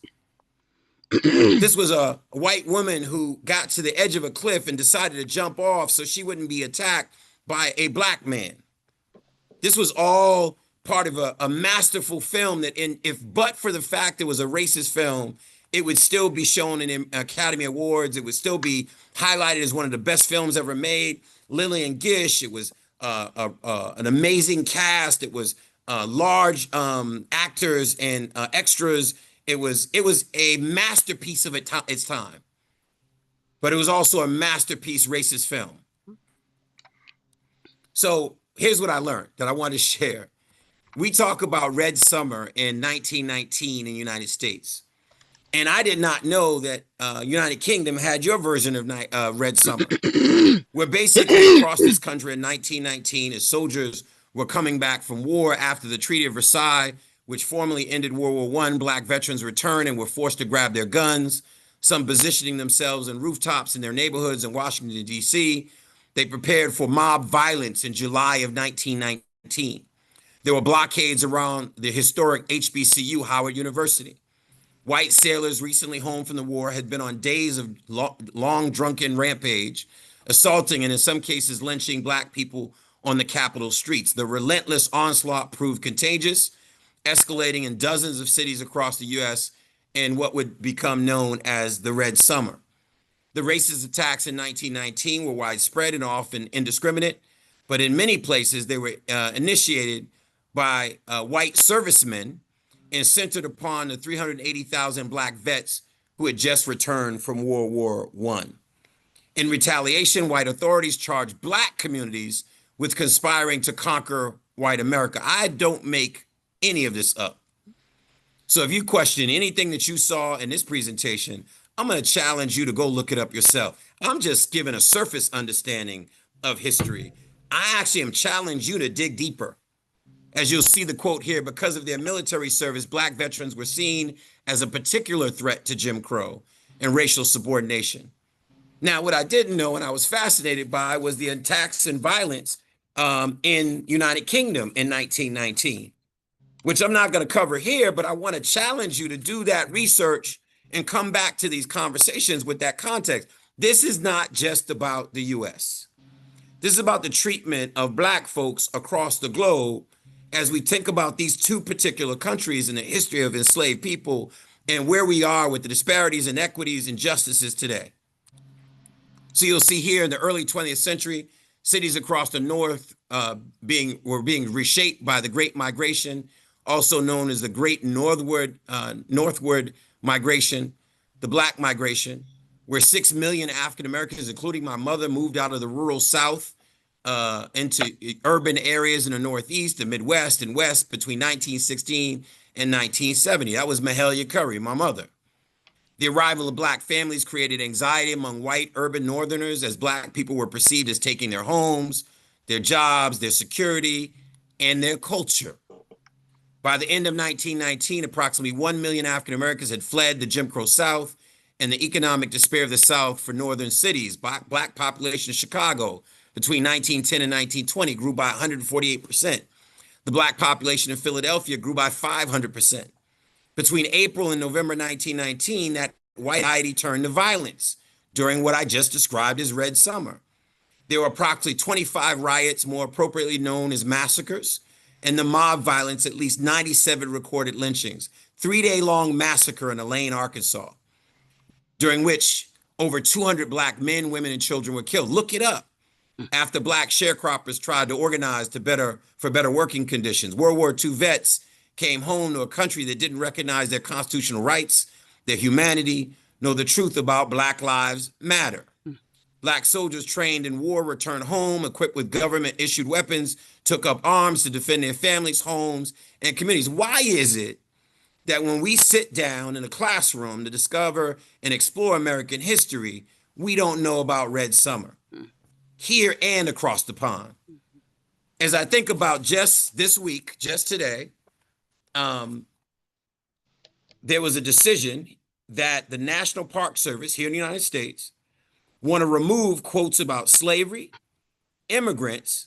This was a white woman who got to the edge of a cliff and decided to jump off so she wouldn't be attacked by a black man. This was all part of a masterful film that, if but for the fact it was a racist film, it would still be shown in Academy Awards. It would still be highlighted as one of the best films ever made. Lillian Gish. It was an amazing cast. It was large actors and extras. It was a masterpiece of its time, but it was also a masterpiece racist film. So here's what I learned that I want to share. We talk about Red Summer in 1919 in the United States. And I did not know that United Kingdom had your version of Red Summer, where basically across this country in 1919, as soldiers were coming back from war after the Treaty of Versailles, which formally ended World War I, black veterans returned and were forced to grab their guns, some positioning themselves in rooftops in their neighborhoods in Washington, D.C. They prepared for mob violence in July of 1919. There were blockades around the historic HBCU, Howard University. White sailors recently home from the war had been on days of long drunken rampage, assaulting and in some cases lynching black people on the Capitol streets. The relentless onslaught proved contagious, escalating in dozens of cities across the U.S. in what would become known as the Red Summer. The racist attacks in 1919 were widespread and often indiscriminate, but in many places they were initiated by white servicemen and centered upon the 380,000 black vets who had just returned from World War I. In retaliation, white authorities charged black communities with conspiring to conquer white America. I don't make any of this up. So if you question anything that you saw in this presentation, I'm going to challenge you to go look it up yourself. I'm just giving a surface understanding of history. I actually am challenging you to dig deeper. As you'll see the quote here, because of their military service, black veterans were seen as a particular threat to Jim Crow and racial subordination. Now, what I didn't know and I was fascinated by was the attacks and violence in United Kingdom in 1919, which I'm not going to cover here, but I want to challenge you to do that research and come back to these conversations with that context. This is not just about the U.S. This is about the treatment of black folks across the globe as we think about these two particular countries and the history of enslaved people and where we are with the disparities, inequities, and injustices today. So you'll see here in the early 20th century, cities across the North were being reshaped by the Great Migration, also known as the Great Northward Migration, the Black Migration, where 6 million African Americans, including my mother, moved out of the rural South into urban areas in the Northeast, the Midwest, and West between 1916 in 1970. That was Mahalia Curry, my mother. The arrival of Black families created anxiety among white urban Northerners as Black people were perceived as taking their homes, their jobs, their security, and their culture. By the end of 1919, approximately 1 million African Americans had fled the Jim Crow South and the economic despair of the South for northern cities. Black population in Chicago between 1910 and 1920 grew by 148%. The Black population in Philadelphia grew by 500%. Between April and November 1919, that white society turned to violence during what I just described as Red Summer. There were approximately 25 riots, more appropriately known as massacres, and the mob violence, at least 97 recorded lynchings, 3-day-long massacre in Elaine, Arkansas, during which over 200 Black men, women, and children were killed. Look it up. After Black sharecroppers tried to organize for better working conditions. World War II vets came home to a country that didn't recognize their constitutional rights, their humanity, nor the truth about Black Lives Matter. Black soldiers trained in war returned home, equipped with government-issued weapons, took up arms to defend their families, homes, and communities. Why is it that when we sit down in a classroom to discover and explore American history, we don't know about Red Summer, here and across the pond? As I think about just this week, just today, there was a decision that the National Park Service here in the United States want to remove quotes about slavery, immigrants,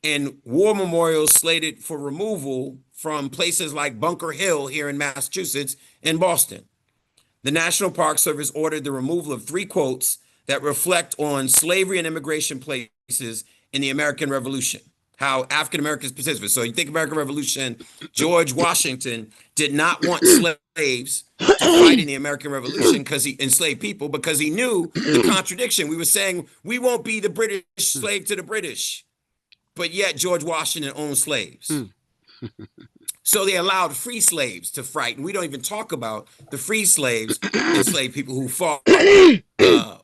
and war memorials slated for removal from places like Bunker Hill here in Massachusetts and Boston. The National Park Service ordered the removal of 3 quotes that reflect on slavery and immigration places in the American Revolution, how African Americans participated. So you think American Revolution, George Washington did not want slaves to fight in the American Revolution because he enslaved people, because he knew the contradiction. We were saying we won't be the British slave to the British, but yet George Washington owned slaves. So they allowed free slaves to fight. And we don't even talk about the free slaves, enslaved people who fought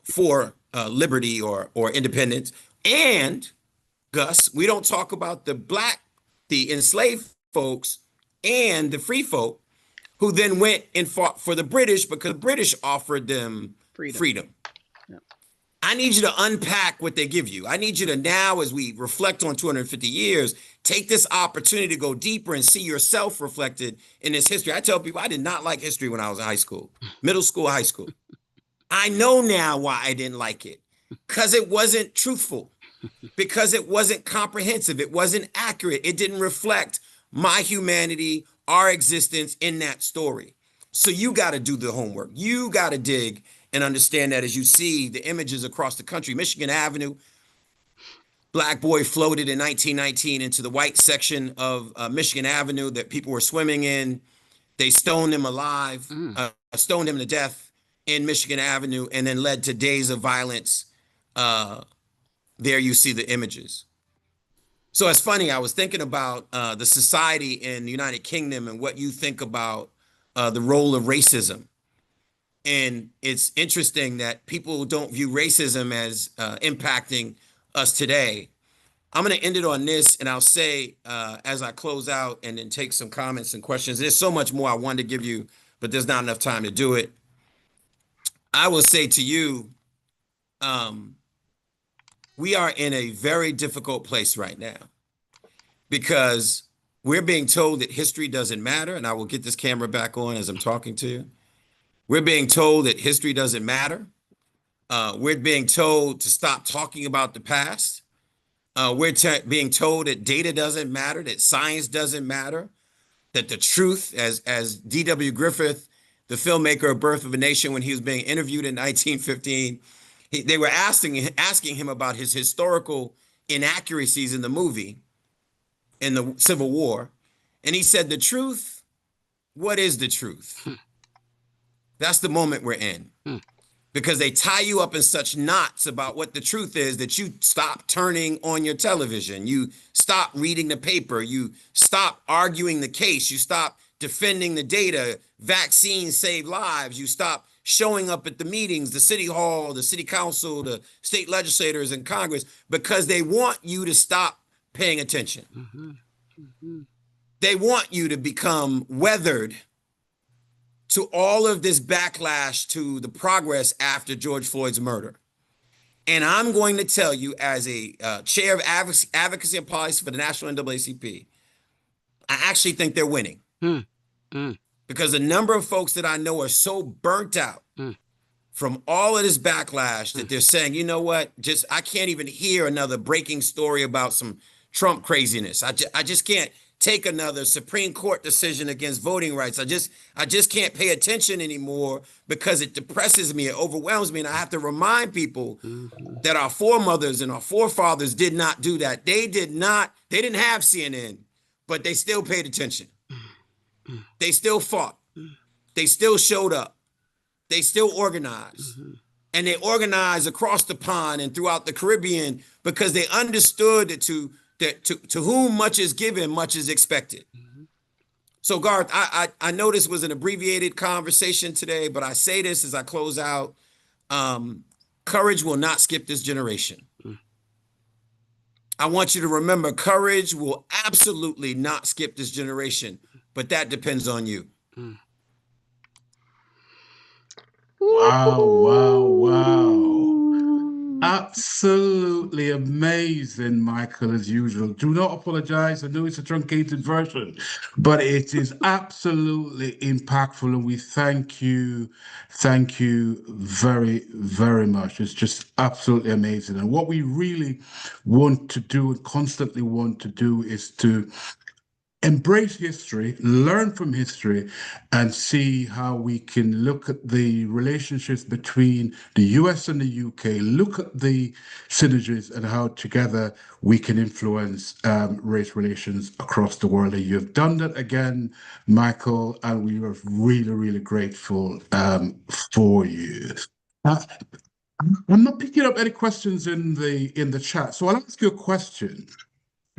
for liberty or independence. And Gus, we don't talk about the enslaved folks and the free folk who then went and fought for the British because the British offered them freedom. Yep. I need you to unpack what they give you. I need you to now, as we reflect on 250 years, take this opportunity to go deeper and see yourself reflected in this history. I tell people I did not like history when I was in high school, middle school, high school. I know now why I didn't like it, because it wasn't truthful, because it wasn't comprehensive. It wasn't accurate. It didn't reflect my humanity, our existence in that story. So you got to do the homework. You got to dig and understand that as you see the images across the country. Michigan Avenue, Black boy floated in 1919 into the white section of Michigan Avenue that people were swimming in. They stoned him alive, stoned him to death in Michigan Avenue, and then led to days of violence. There you see the images. So it's funny, I was thinking about the society in the United Kingdom and what you think about the role of racism. And it's interesting that people don't view racism as impacting us today. I'm going to end it on this, and I'll say as I close out and then take some comments and questions. There's so much more I wanted to give you, but there's not enough time to do it. I will say to you, we are in a very difficult place right now because we're being told that history doesn't matter. And I will get this camera back on as I'm talking to you. We're being told that history doesn't matter. We're being told to stop talking about the past. We're being told that data doesn't matter, that science doesn't matter, that the truth, as D.W. Griffith, the filmmaker of Birth of a Nation, when he was being interviewed in 1915, they were asking him about his historical inaccuracies in the movie, in the Civil War. And he said, the truth, what is the truth? That's the moment we're in. Because they tie you up in such knots about what the truth is that you stop turning on your television. You stop reading the paper. You stop arguing the case. You stop defending the data. Vaccines save lives. You stop showing up at the meetings, the city hall, the city council, the state legislators and Congress, because they want you to stop paying attention. They want you to become weathered to all of this backlash to the progress after George Floyd's murder. And I'm going to tell you, as a chair of advocacy and policy for the National NAACP, I actually think they're winning. Because the number of folks that I know are so burnt out from all of this backlash that they're saying, you know what, I can't even hear another breaking story about some Trump craziness. I just can't take another Supreme Court decision against voting rights. I just can't pay attention anymore because it depresses me, it overwhelms me. And I have to remind people that our foremothers and our forefathers did not do that. They didn't have CNN, but they still paid attention. They still fought. They still showed up. They still organized. And they organized across the pond and throughout the Caribbean because they understood that to whom much is given, much is expected. So Garth, I know this was an abbreviated conversation today, but I say this as I close out. Courage will not skip this generation. I want you to remember, courage will absolutely not skip this generation, but that depends on you. Wow, wow, wow. Absolutely amazing, Michael, as usual. Do not apologize. I know it's a truncated version, but it is absolutely impactful. And we thank you very, very much. It's just absolutely amazing. And what we really want to do and constantly want to do is to embrace history, learn from history, and see how we can look at the relationships between the US and the UK, look at the synergies and how together we can influence race relations across the world. And you've done that again, Michael, and we are really, really grateful for you. I'm not picking up any questions in the chat, so I'll ask you a question.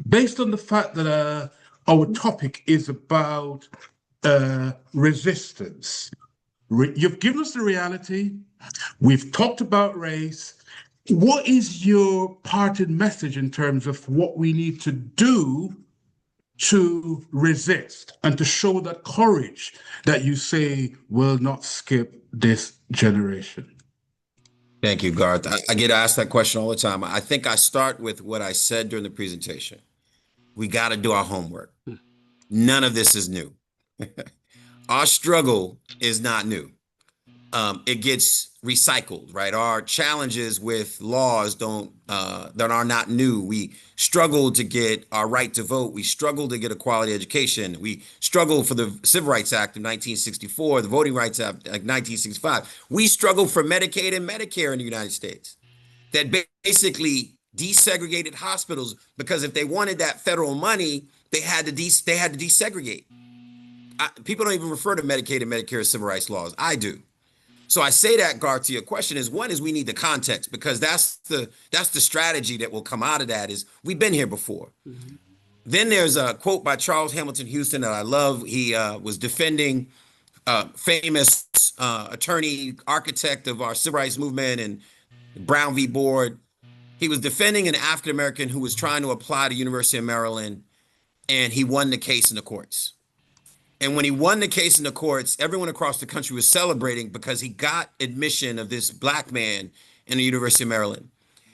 Based on the fact that our topic is about resistance. You've given us the reality. We've talked about race. What is your parting message in terms of what we need to do to resist and to show that courage that you say will not skip this generation? Thank you, Garth. I get asked that question all the time. I think I start with what I said during the presentation. We got to do our homework. None of this is new. Our struggle is not new. It gets recycled, right? Our challenges with laws that are not new. We struggle to get our right to vote. We struggle to get a quality education. We struggle for the Civil Rights Act of 1964, the Voting Rights Act of 1965. We struggle for Medicaid and Medicare in the United States that basically desegregated hospitals because if they wanted that federal money, they had to desegregate. People don't even refer to Medicaid and Medicare as civil rights laws. I do. So I say that, Garth, to your question is, one is we need the context because that's the strategy that will come out of that is we've been here before. Then there's a quote by Charles Hamilton Houston that I love. He was defending famous attorney, architect of our civil rights movement and Brown v. Board. He was defending an African-American who was trying to apply to University of Maryland, and he won the case in the courts. And when he won the case in the courts, everyone across the country was celebrating because he got admission of this black man in the University of Maryland.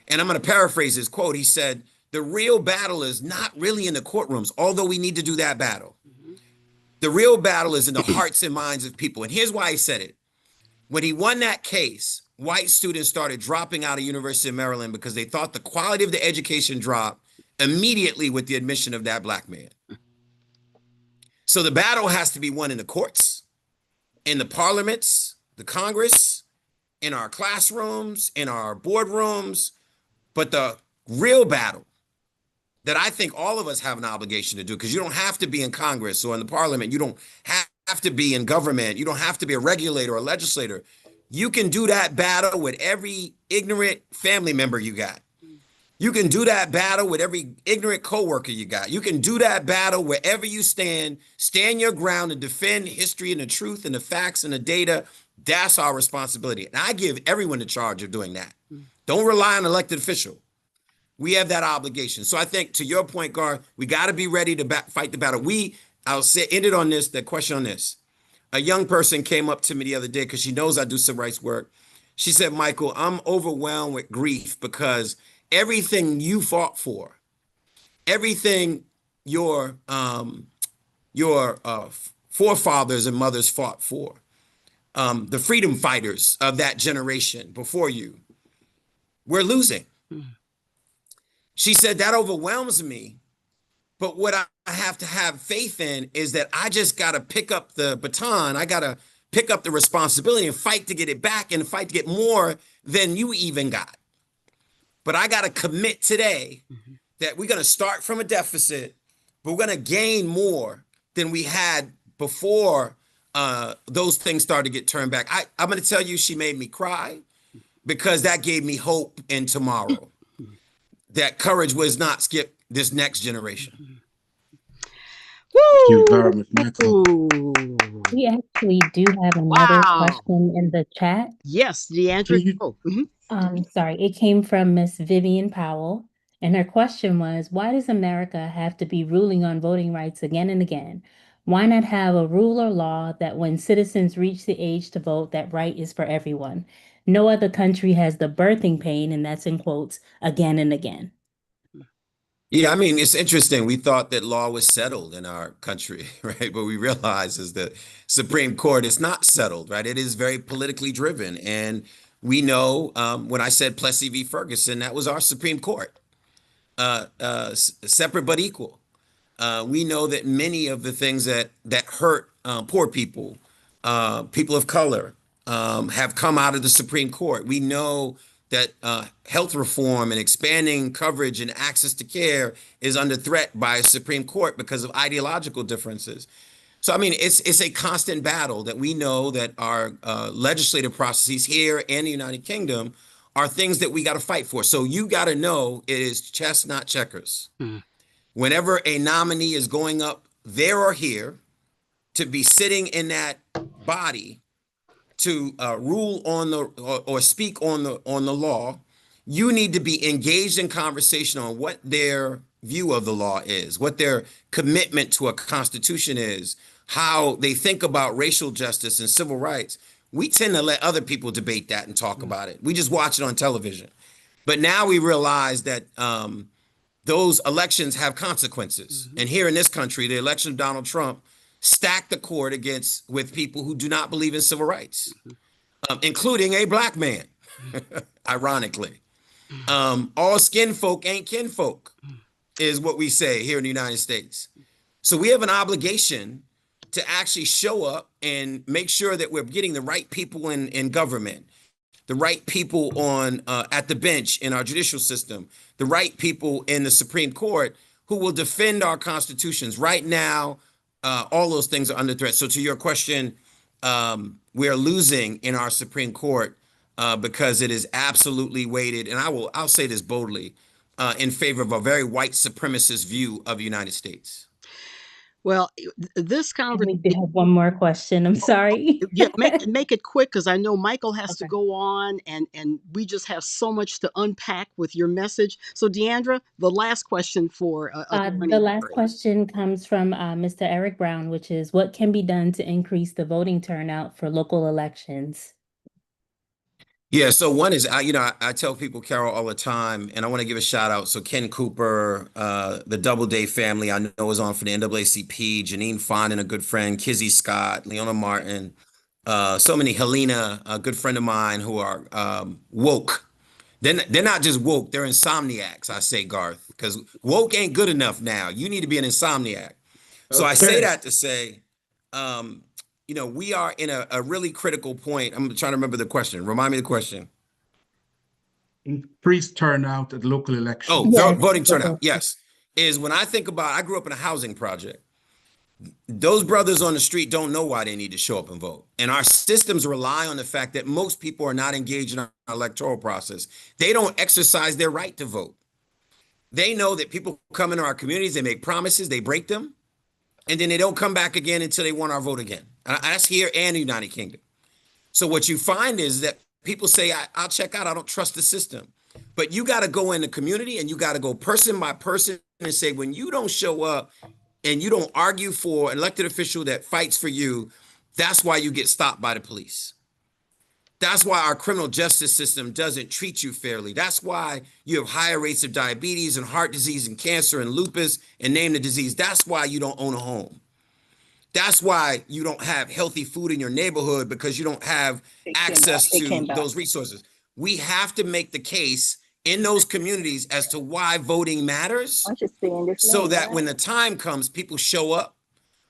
And I'm going to paraphrase his quote. He said, the real battle is not really in the courtrooms, although we need to do that battle. The real battle is in the hearts and minds of people. And here's why he said it. When he won that case, white students started dropping out of University of Maryland because they thought the quality of the education dropped immediately with the admission of that black man. So the battle has to be won in the courts, in the parliaments, the Congress, in our classrooms, in our boardrooms. But the real battle that I think all of us have an obligation to do, because you don't have to be in Congress or in the parliament. You don't have to be in government. You don't have to be a regulator or a legislator. You can do that battle with every ignorant family member you got. You can do that battle with every ignorant coworker you got. You can do that battle wherever you stand your ground and defend history and the truth and the facts and the data. That's our responsibility. And I give everyone the charge of doing that. Don't rely on an elected official. We have that obligation. So I think to your point, Garth, we got to be ready to fight the battle. I'll say end it on this, the question on this. A young person came up to me the other day because she knows I do civil rights work. She said, Michael, I'm overwhelmed with grief because everything you fought for, everything your forefathers and mothers fought for, the freedom fighters of that generation before you, we're losing. She said, that overwhelms me. But what I have to have faith in is that I just got to pick up the baton. I got to pick up the responsibility and fight to get it back and fight to get more than you even got. But I got to commit today that we're going to start from a deficit, but we're going to gain more than we had before those things started to get turned back. I'm going to tell you, she made me cry because that gave me hope in tomorrow. That courage was not skip this next generation. Thank you very much, Michael. We actually do have another question in the chat. Yes, Deandra. Sorry, it came from Miss Vivian Powell, and her question was, why does America have to be ruling on voting rights again and again? Why not have a rule or law that when citizens reach the age to vote, that right is for everyone? No other country has the birthing pain, and that's in quotes, again and again. Yeah, I mean, it's interesting. We thought that law was settled in our country, right? But we realize is the Supreme Court is not settled, right? It is very politically driven. And we know when I said Plessy v. Ferguson, that was our Supreme Court, separate but equal. We know that many of the things that hurt poor people, people of color, have come out of the Supreme Court. We know that health reform and expanding coverage and access to care is under threat by a Supreme Court because of ideological differences. So, I mean, it's a constant battle that we know that our legislative processes here in the United Kingdom are things that we got to fight for. So you got to know it is chess, not checkers. Whenever a nominee is going up there or here to be sitting in that body to rule on the or speak on the law, you need to be engaged in conversation on what their view of the law is, what their commitment to a constitution is, how they think about racial justice and civil rights. We tend to let other people debate that and talk about it. We just watch it on television. But now we realize that those elections have consequences. And here in this country, the election of Donald Trump stacked the court with people who do not believe in civil rights, including a black man, ironically. All skin folk ain't kinfolk, is what we say here in the United States. So we have an obligation to actually show up and make sure that we're getting the right people in government, the right people on at the bench in our judicial system, the right people in the Supreme Court who will defend our constitutions. Right now, all those things are under threat. So to your question, we are losing in our Supreme Court because it is absolutely weighted, and I'll say this boldly, in favor of a very white supremacist view of the United States. Well, this conversation. We have one more question. I'm sorry. Yeah, make it quick because I know Michael has to go on, and we just have so much to unpack with your message. So, Deandra, the last question for the last question comes from Mr. Eric Brown, which is, what can be done to increase the voting turnout for local elections? Yeah, so one is, I tell people, Carole, all the time, and I want to give a shout out. So Ken Cooper, the Doubleday family, I know is on for the NAACP, Janine Fondon, a good friend, Kizzy Scott, Leona Martin, so many, Helena, a good friend of mine who are woke. They're not just woke, they're insomniacs, I say, Garth, because woke ain't good enough now. You need to be an insomniac. So I say that to say, we are in a really critical point. I'm trying to remember the question. Remind me the question. Increased turnout at local elections. Oh, yes. Voting turnout. Yes. Is when I think about, I grew up in a housing project. Those brothers on the street don't know why they need to show up and vote. And our systems rely on the fact that most people are not engaged in our electoral process. They don't exercise their right to vote. They know that people come into our communities, they make promises, they break them, and then they don't come back again until they want our vote again. That's here and the United Kingdom. So what you find is that people say, I'll check out, I don't trust the system. But you got to go in the community and you got to go person by person and say, when you don't show up and you don't argue for an elected official that fights for you, that's why you get stopped by the police. That's why our criminal justice system doesn't treat you fairly. That's why you have higher rates of diabetes and heart disease and cancer and lupus and name the disease. That's why you don't own a home. That's why you don't have healthy food in your neighborhood, because you don't have access to those resources. We have to make the case in those communities as to why voting matters, so that when the time comes, people show up.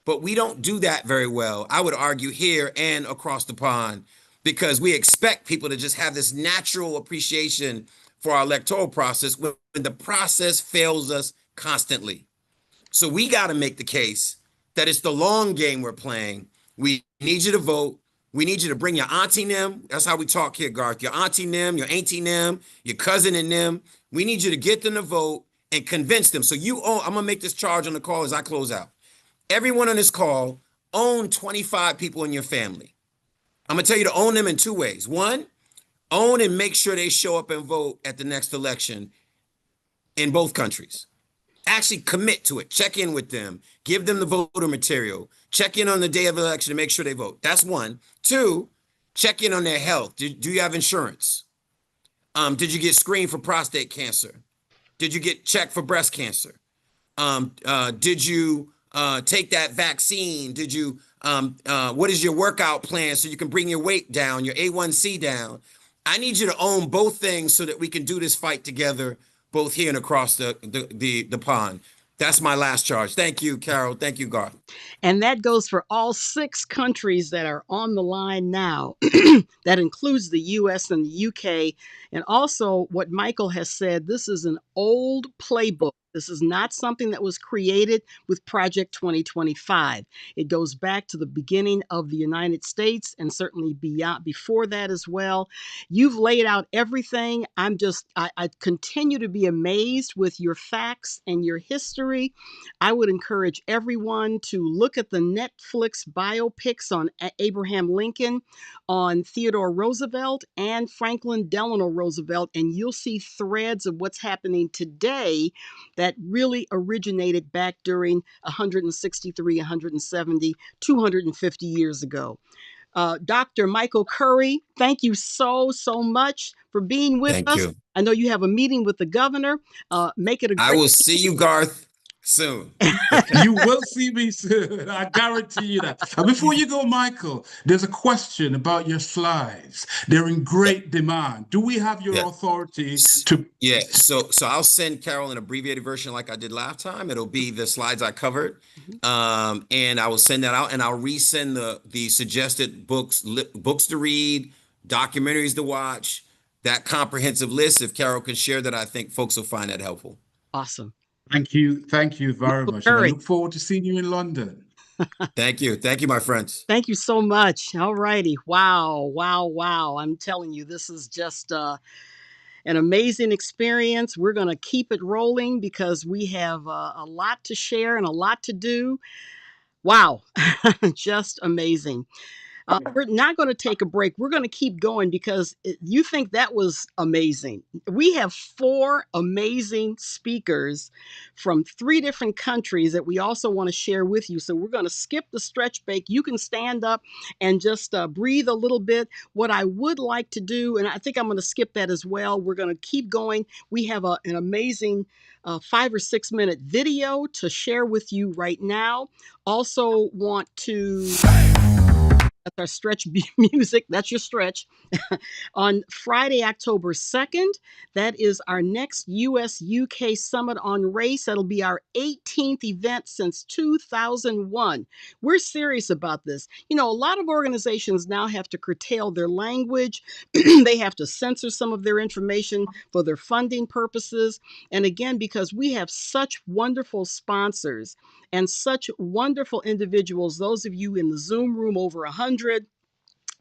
But we don't do that very well, I would argue, here and across the pond, because we expect people to just have this natural appreciation for our electoral process when the process fails us constantly. So we got to make the case that it's the long game we're playing. We need you to vote. We need you to bring your auntie and them. That's how we talk here, Garth. Your auntie and them, your auntie and them, your cousin and them. We need you to get them to vote and convince them. So I'm going to make this charge on the call as I close out. Everyone on this call, own 25 people in your family. I'm going to tell you to own them in two ways. One, own and make sure they show up and vote at the next election in both countries. Actually commit to it. Check in with them. Give them the voter material. Check in on the day of election to make sure they vote. That's one. Two, check in on their health. Do you have insurance? Did you get screened for prostate cancer? Did you get checked for breast cancer? Did you take that vaccine? Did you, what is your workout plan so you can bring your weight down, your A1C down? I need you to own both things so that we can do this fight together, both here and across the pond. That's my last charge. Thank you, Carole. Thank you, Garth. And that goes for all 6 countries that are on the line now. That includes the US and the UK. And also what Michael has said, this is an old playbook. This is not something that was created with Project 2025. It goes back to the beginning of the United States and certainly before that as well. You've laid out everything. I continue to be amazed with your facts and your history. I would encourage everyone to look at the Netflix biopics on Abraham Lincoln, on Theodore Roosevelt, and Franklin Delano Roosevelt, and you'll see threads of what's happening today that really originated back during 163, 170, 250 years ago. Dr. Michael Curry, thank you so much for being with us. Thank you. I know you have a meeting with the governor. Make it a great— I will see you, Garth, soon. You will see me soon. I guarantee you that. And before you go, Michael, there's a question about your slides. They're in great demand. Do we have your authority to? Yeah. So I'll send Carole an abbreviated version like I did last time. It'll be the slides I covered, and I will send that out, and I'll resend the suggested books to read, documentaries to watch, that comprehensive list. If Carole can share that, I think folks will find that helpful. Awesome. Thank you very much. And I look forward to seeing you in London. Thank you, my friends. Thank you so much. All righty. Wow. I'm telling you, this is just an amazing experience. We're going to keep it rolling because we have a lot to share and a lot to do. Wow. Just amazing. We're not going to take a break. We're going to keep going because you think that was amazing. We have 4 amazing speakers from 3 different countries that we also want to share with you. So we're going to skip the stretch break. You can stand up and just breathe a little bit. What I would like to do, and I think I'm going to skip that as well, we're going to keep going. We have an amazing 5 or 6 minute video to share with you right now. Also want to... That's our stretch music. That's your stretch. On Friday, October 2nd, that is our next US-UK Summit on Race. That'll be our 18th event since 2001. We're serious about this. You know, a lot of organizations now have to curtail their language. They have to censor some of their information for their funding purposes. And again, because we have such wonderful sponsors and such wonderful individuals, those of you in the Zoom room, over 100,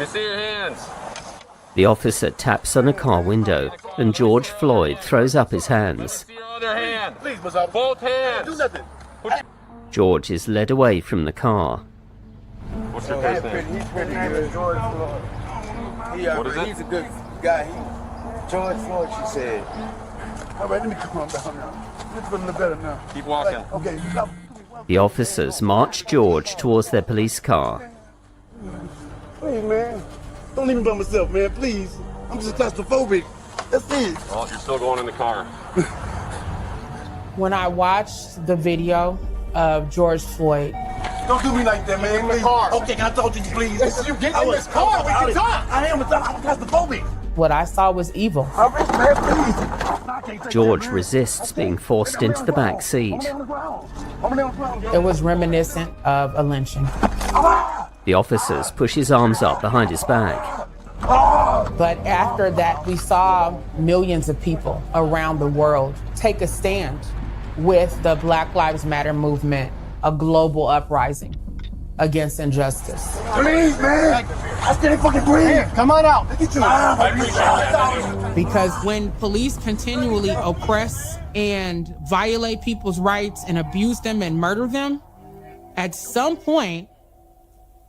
I see your hands. The officer taps on a car window, and George Floyd throws up his hands. See your other hand. Please, both hands. Do nothing. George is led away from the car. What's your first name? He's pretty good. George Floyd. What is it? He's a good guy. George Floyd, she said. All right, let me calm down now. It's a little better now. Keep walking. Okay. The officers march George towards their police car. Please, man. Don't leave me by myself, man. Please. I'm just claustrophobic. That's it. Well, you're still going in the car. When I watched the video of George Floyd, Don't do me like that, man. Please. Okay, can I talk to you, please? Yes, you get in this car. We can talk. I am claustrophobic. what I saw was evil. George resists being forced into the back seat. It was reminiscent of a lynching. The officers push his arms up behind his back. But after that, we saw millions of people around the world take a stand with the Black Lives Matter movement, a global uprising against injustice. Please, man. I still ain't fucking breathe. Come on out. Look at you. Because when police continually oppress and violate people's rights and abuse them and murder them, at some point,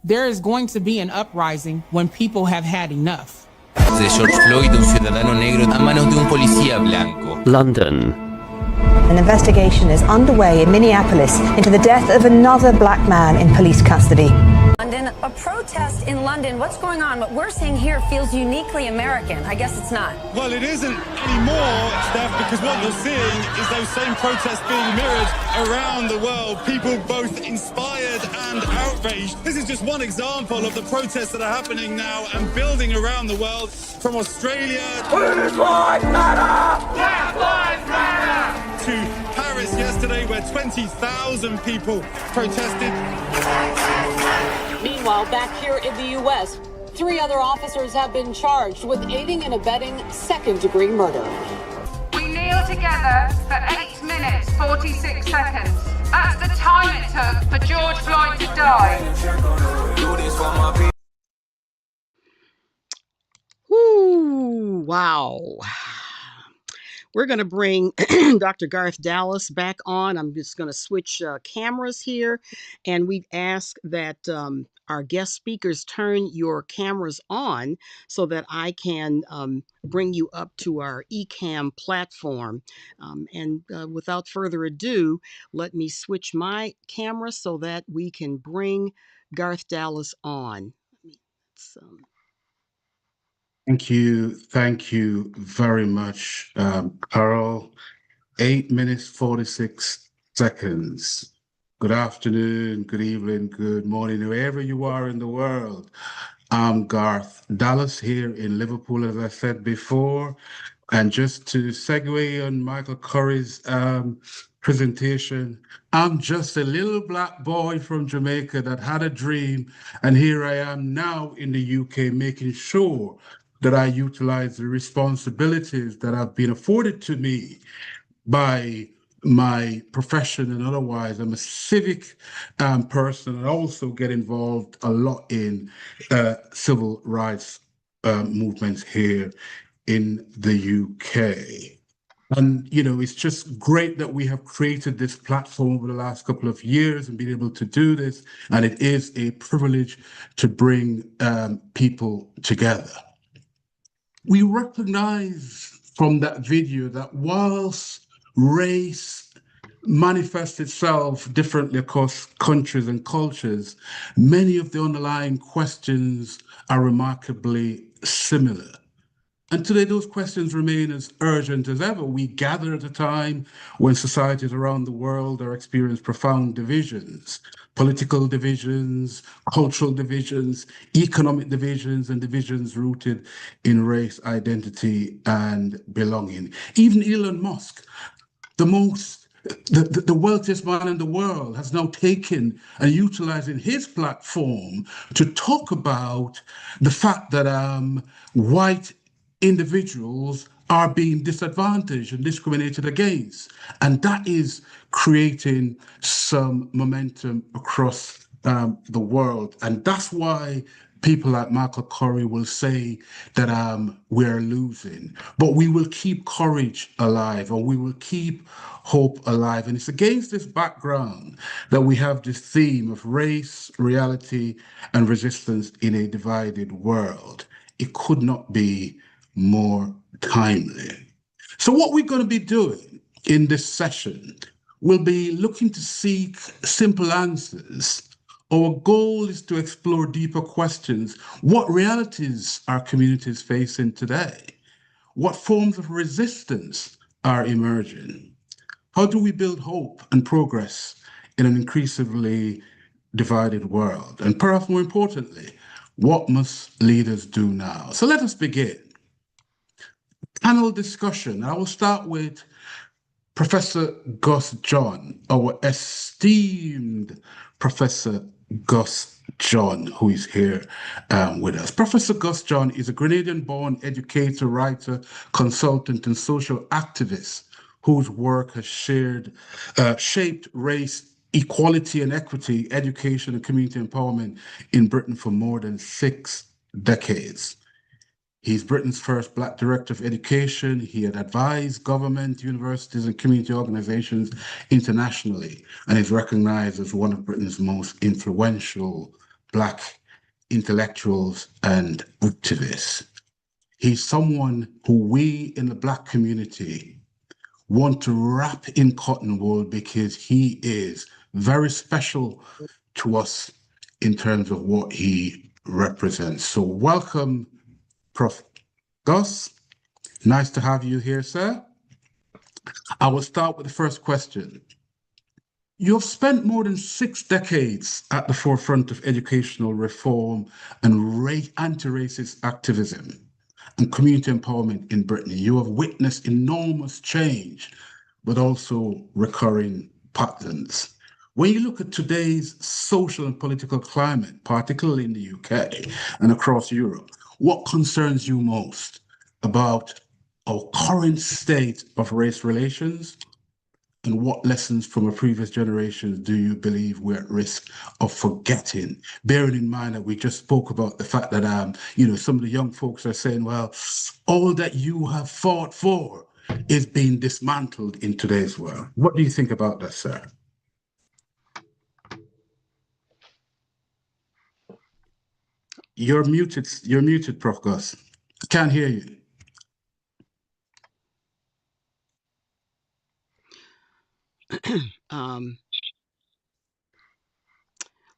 there is going to be an uprising when people have had enough. De George Floyd, un ciudadano negro a manos de un policía blanco. London. An investigation is underway in Minneapolis into the death of another black man in police custody. London, a protest in London. What's going on? What we're seeing here feels uniquely American. I guess it's not. Well, it isn't anymore, Steph, because what you're seeing is those same protests being mirrored around the world. People both inspired and outraged. This is just one example of the protests that are happening now and building around the world, from Australia Black Lives Matter! Black Lives Matter! to Paris yesterday, where 20,000 people protested. Meanwhile, back here in the U.S., 3 other officers have been charged with aiding and abetting second-degree murder. We kneel together for 8 minutes, 46 seconds. That's the time it took for George Floyd to die. Ooh, wow. We're going to bring Dr. Garth Dallas back on. I'm just going to switch cameras here. And we've asked that our guest speakers turn your cameras on so that I can bring you up to our eCam platform. Without further ado, let me switch my camera so that we can bring Garth Dallas on. Thank you very much, Carole. 8 minutes, 46 seconds. Good afternoon, good evening, good morning, wherever you are in the world. I'm Garth Dallas here in Liverpool, as I said before. And just to segue on Michael Curry's presentation, I'm just a little black boy from Jamaica that had a dream, and here I am now in the UK making sure that I utilize the responsibilities that have been afforded to me by my profession and otherwise. I'm a civic person and also get involved a lot in civil rights movements here in the UK. And, you know, it's just great that we have created this platform over the last couple of years and been able to do this. And it is a privilege to bring people together. We recognize from that video that whilst race manifests itself differently across countries and cultures, many of the underlying questions are remarkably similar. And today, those questions remain as urgent as ever. We gather at a time when societies around the world are experiencing profound divisions, political divisions, cultural divisions, economic divisions, and divisions rooted in race, identity, and belonging. Even Elon Musk, the wealthiest man in the world, has now taken and utilizing his platform to talk about the fact that white individuals are being disadvantaged and discriminated against. And that is creating some momentum across the world. And that's why people like Michael Curry will say that we're losing, but we will keep courage alive, and we will keep hope alive. And it's against this background that we have this theme of race, reality, and resistance in a divided world. It could not be more timely. So what we're going to be doing in this session will be looking to seek simple answers. Our goal is to explore deeper questions. What realities are communities facing today? What forms of resistance are emerging? How do we build hope and progress in an increasingly divided world? And perhaps more importantly, what must leaders do now? So let us begin. Panel discussion. I will start with Professor Gus John, our esteemed Professor Gus John, who is here with us. Professor Gus John is a Grenadian-born educator, writer, consultant, and social activist whose work has shaped race, equality and equity, education, and community empowerment in Britain for more than 6 decades. He's Britain's first Black Director of Education. He had advised government, universities, and community organizations internationally, and is recognized as one of Britain's most influential Black intellectuals and activists. He's someone who we in the Black community want to wrap in cotton wool because he is very special to us in terms of what he represents. So welcome, Prof. Gus. Nice to have you here, sir. I will start with the first question. You have spent more than 6 decades at the forefront of educational reform and anti-racist activism and community empowerment in Britain. You have witnessed enormous change, but also recurring patterns. When you look at today's social and political climate, particularly in the UK and across Europe, what concerns you most about our current state of race relations, and what lessons from a previous generations do you believe we're at risk of forgetting? Bearing in mind that we just spoke about the fact that some of the young folks are saying, well, all that you have fought for is being dismantled in today's world. What do you think about that, sir? You're muted, Prof. Gus. Can't hear you.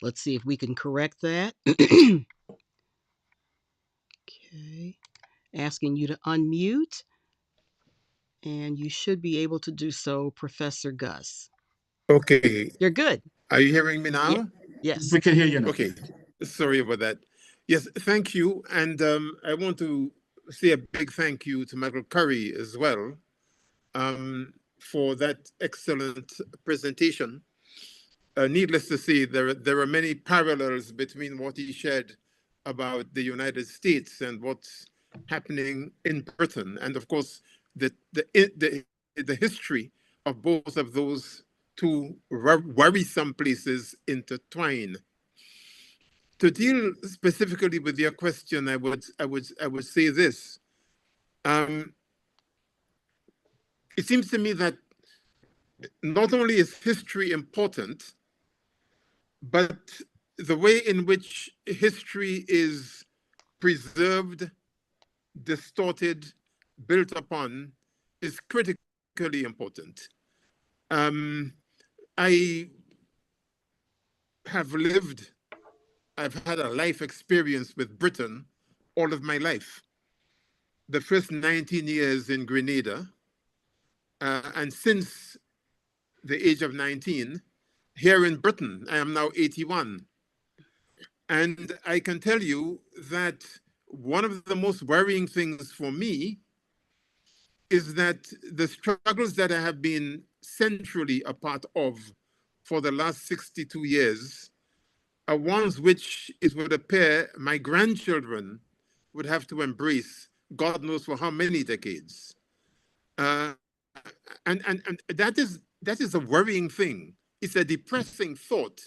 Let's see if we can correct that. Okay. Asking you to unmute, and you should be able to do so, Professor Gus. Okay. You're good. Are you hearing me now? Yeah. Yes. We can hear you now. Okay. Sorry about that. Yes, thank you. And I want to say a big thank you to Michael Curry as well for that excellent presentation. Needless to say, there are many parallels between what he shared about the United States and what's happening in Britain. And of course, the history of both of those two worrisome places intertwine. To deal specifically with your question, I would say this. It seems to me that not only is history important, but the way in which history is preserved, distorted, built upon is critically important. I have I've had a life experience with Britain all of my life. The first 19 years in Grenada, and since the age of 19, here in Britain, I am now 81. And I can tell you that one of the most worrying things for me is that the struggles that I have been centrally a part of for the last 62 years are ones which it would appear my grandchildren would have to embrace, God knows for how many decades. And that is a worrying thing. It's a depressing thought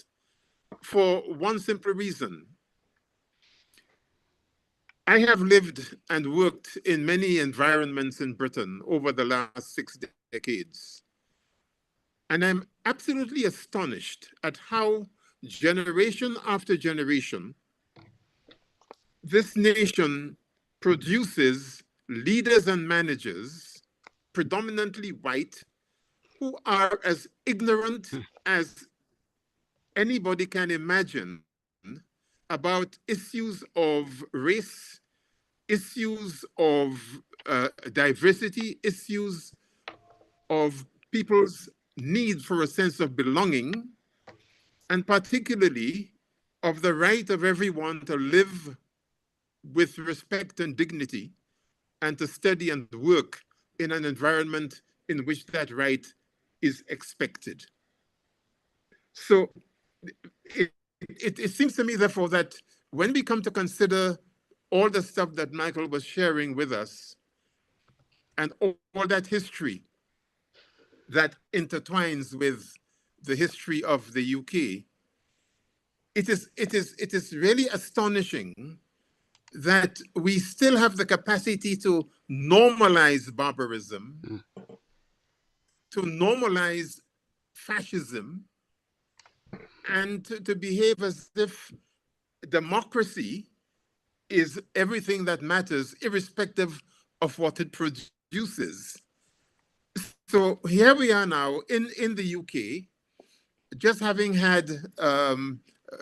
for one simple reason. I have lived and worked in many environments in Britain over the last 6 decades. And I'm absolutely astonished at how generation after generation, this nation produces leaders and managers, predominantly white, who are as ignorant as anybody can imagine about issues of race, issues of diversity, issues of people's need for a sense of belonging, and particularly of the right of everyone to live with respect and dignity and to study and work in an environment in which that right is expected. So it seems to me, therefore, that when we come to consider all the stuff that Michael was sharing with us and all that history that intertwines with the history of the UK, it is really astonishing that we still have the capacity to normalize barbarism, to normalize fascism, and to behave as if democracy is everything that matters, irrespective of what it produces. So here we are now in the UK, just having had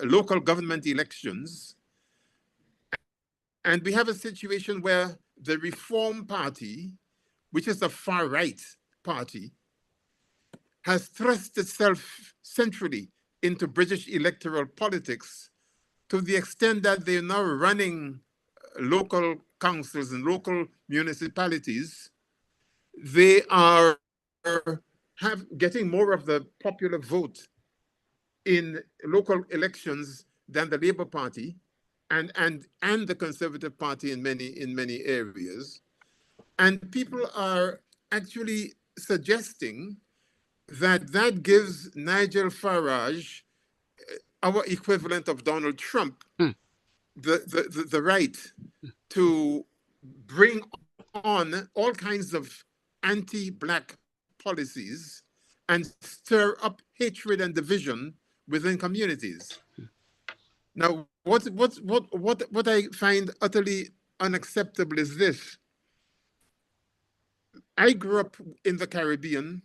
local government elections, and we have a situation where the Reform Party, which is a far-right party, has thrust itself centrally into British electoral politics to the extent that they're now running local councils and local municipalities. They are getting more of the popular vote in local elections than the Labour Party and the Conservative Party in many areas. And people are actually suggesting that that gives Nigel Farage, our equivalent of Donald Trump, the right to bring on all kinds of anti-Black policies and stir up hatred and division within communities. Now, what I find utterly unacceptable is this. I grew up in the Caribbean.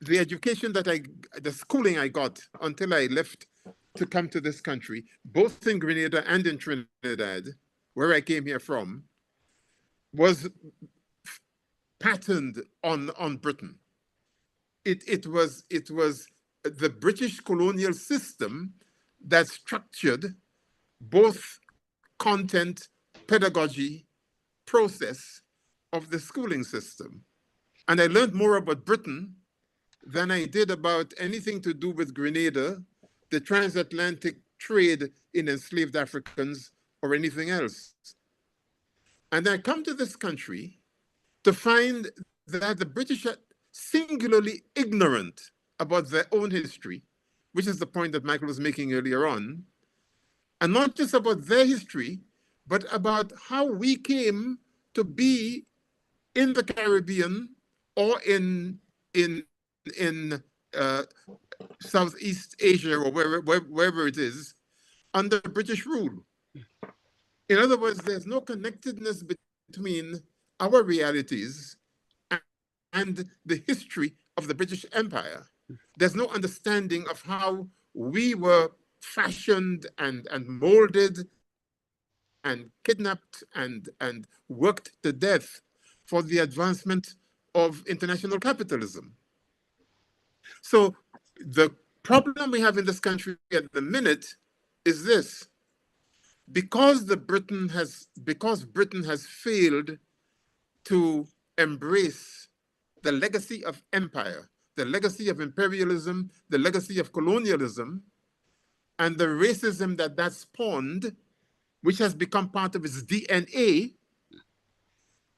The education the schooling I got until I left to come to this country, both in Grenada and in Trinidad, where I came here from, was patterned on Britain. It was the British colonial system that structured both content, pedagogy, process of the schooling system. And I learned more about Britain than I did about anything to do with Grenada, the transatlantic trade in enslaved Africans, or anything else. And I come to this country to find that the British are singularly ignorant about their own history, which is the point that Michael was making earlier on, and not just about their history, but about how we came to be in the Caribbean or in Southeast Asia or wherever it is under British rule. In other words, there's no connectedness between our realities and the history of the British Empire. There's no understanding of how we were fashioned and molded and kidnapped and worked to death for the advancement of international capitalism. So the problem we have in this country at the minute is this. Because Britain has failed to embrace the legacy of empire, the legacy of imperialism, the legacy of colonialism, and the racism that spawned, which has become part of its DNA,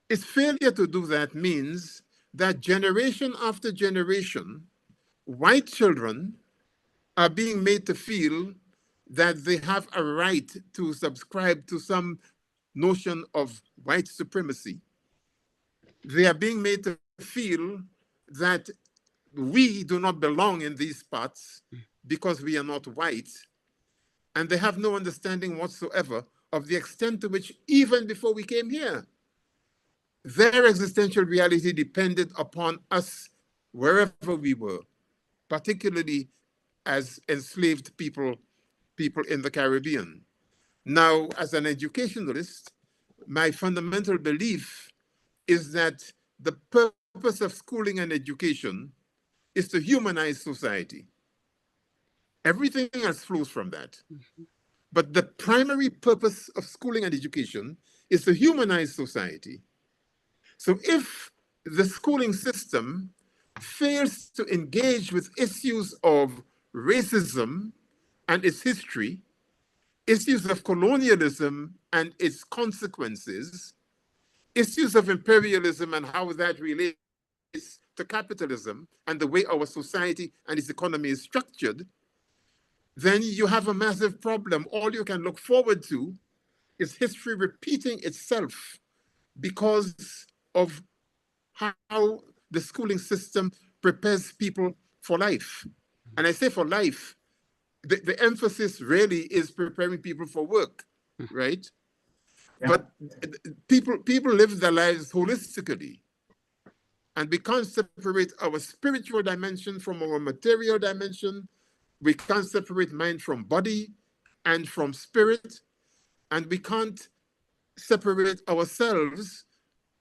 its failure to do that means that generation after generation, white children are being made to feel that they have a right to subscribe to some notion of white supremacy. They are being made to feel that we do not belong in these spots because we are not white. And they have no understanding whatsoever of the extent to which, even before we came here, their existential reality depended upon us wherever we were, particularly as enslaved people in the Caribbean. Now, as an educationalist, my fundamental belief is that the purpose of schooling and education is to humanize society. Everything else flows from that. But the primary purpose of schooling and education is to humanize society. So if the schooling system fails to engage with issues of racism and its history, issues of colonialism and its consequences, issues of imperialism and how that relates to capitalism and the way our society and its economy is structured, then you have a massive problem. All you can look forward to is history repeating itself because of how the schooling system prepares people for life. And I say for life, the emphasis really is preparing people for work, right? Yeah. But people live their lives holistically. And we can't separate our spiritual dimension from our material dimension. We can't separate mind from body and from spirit. And we can't separate ourselves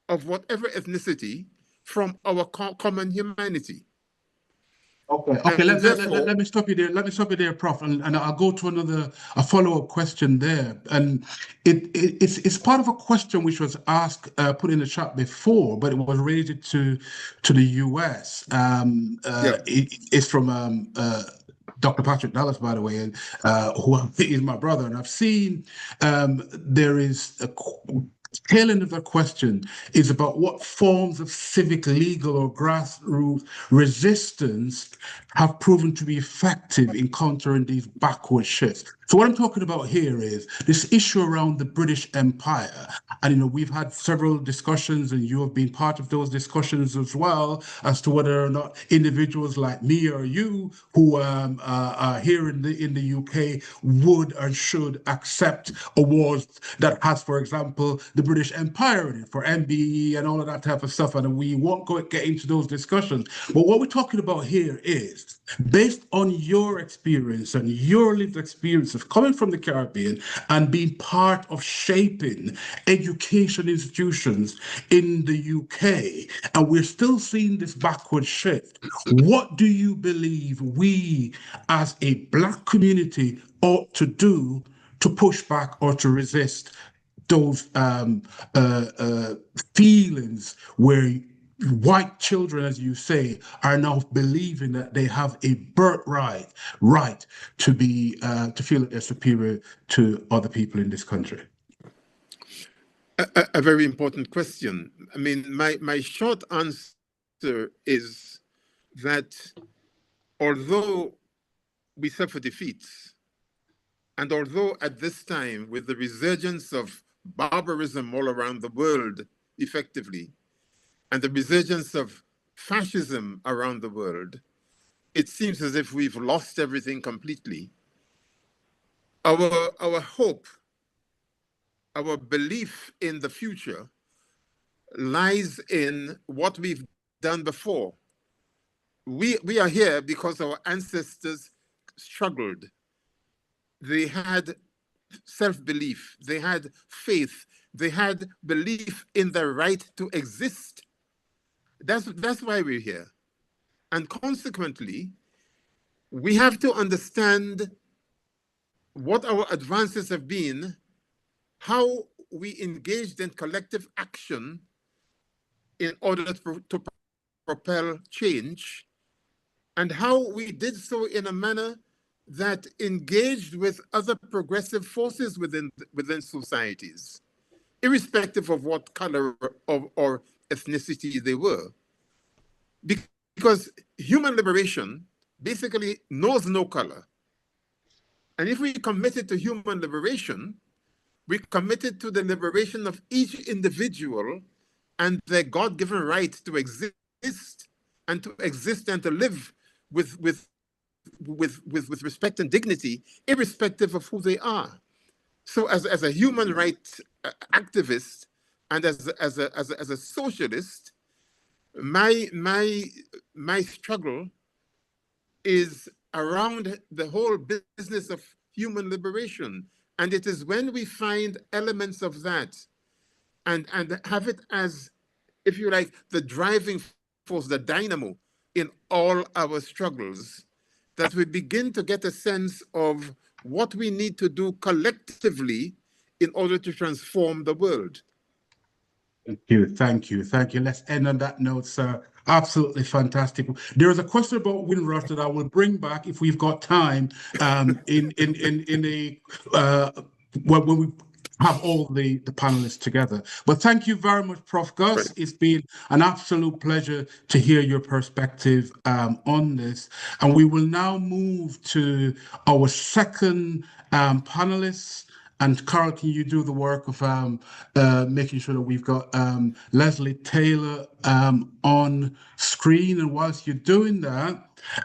of whatever ethnicity from our common humanity. Okay. Let me stop you there. Let me stop you there, Prof. And I'll go to a follow-up question there. And it's part of a question which was asked, put in the chat before, but it was related to the US. It's from Dr. Patrick Dallas, by the way, who is my brother. And I've seen there is a tail end of the question is about what forms of civic, legal, or grassroots resistance have proven to be effective in countering these backward shifts. So what I'm talking about here is this issue around the British Empire. And, we've had several discussions, and you have been part of those discussions as well, as to whether or not individuals like me or you who are here in the UK would or should accept awards that has, for example, the British Empire in it, for MBE and all of that type of stuff. And we won't get into those discussions. But what we're talking about here is, based on your experience and your lived experience of coming from the Caribbean and being part of shaping education institutions in the UK, and we're still seeing this backward shift, what do you believe we as a Black community ought to do to push back or to resist those feelings where white children, as you say, are now believing that they have a birthright to be to feel that they're superior to other people in this country? A very important question. I mean, my short answer is that although we suffer defeats, and although at this time, with the resurgence of barbarism all around the world, effectively, and the resurgence of fascism around the world, it seems as if we've lost everything completely. Our hope, our belief in the future lies in what we've done before. We are here because our ancestors struggled. They had self-belief, they had faith, they had belief in the right to exist. That's why we're here. And consequently, we have to understand what our advances have been, how we engaged in collective action in order to propel change, and how we did so in a manner that engaged with other progressive forces within societies, irrespective of what color or ethnicity they were. Because human liberation basically knows no color. And if we committed to human liberation, we committed to the liberation of each individual and their God-given right to exist and to live with respect and dignity, irrespective of who they are. So as a human rights activist and as a socialist, my struggle is around the whole business of human liberation. And it is when we find elements of that and have it as, if you like, the driving force, the dynamo in all our struggles, that we begin to get a sense of what we need to do collectively in order to transform the world. Thank you, thank you, thank you. Let's end on that note, sir. Absolutely fantastic. There is a question about Windrush that I will bring back if we've got time in a when we have all the panelists together. But thank you very much, Prof. Gus. It's been an absolute pleasure to hear your perspective on this. And we will now move to our second panelist. And Carole, can you do the work of making sure that we've got Lezlie Taylor on screen? And whilst you're doing that,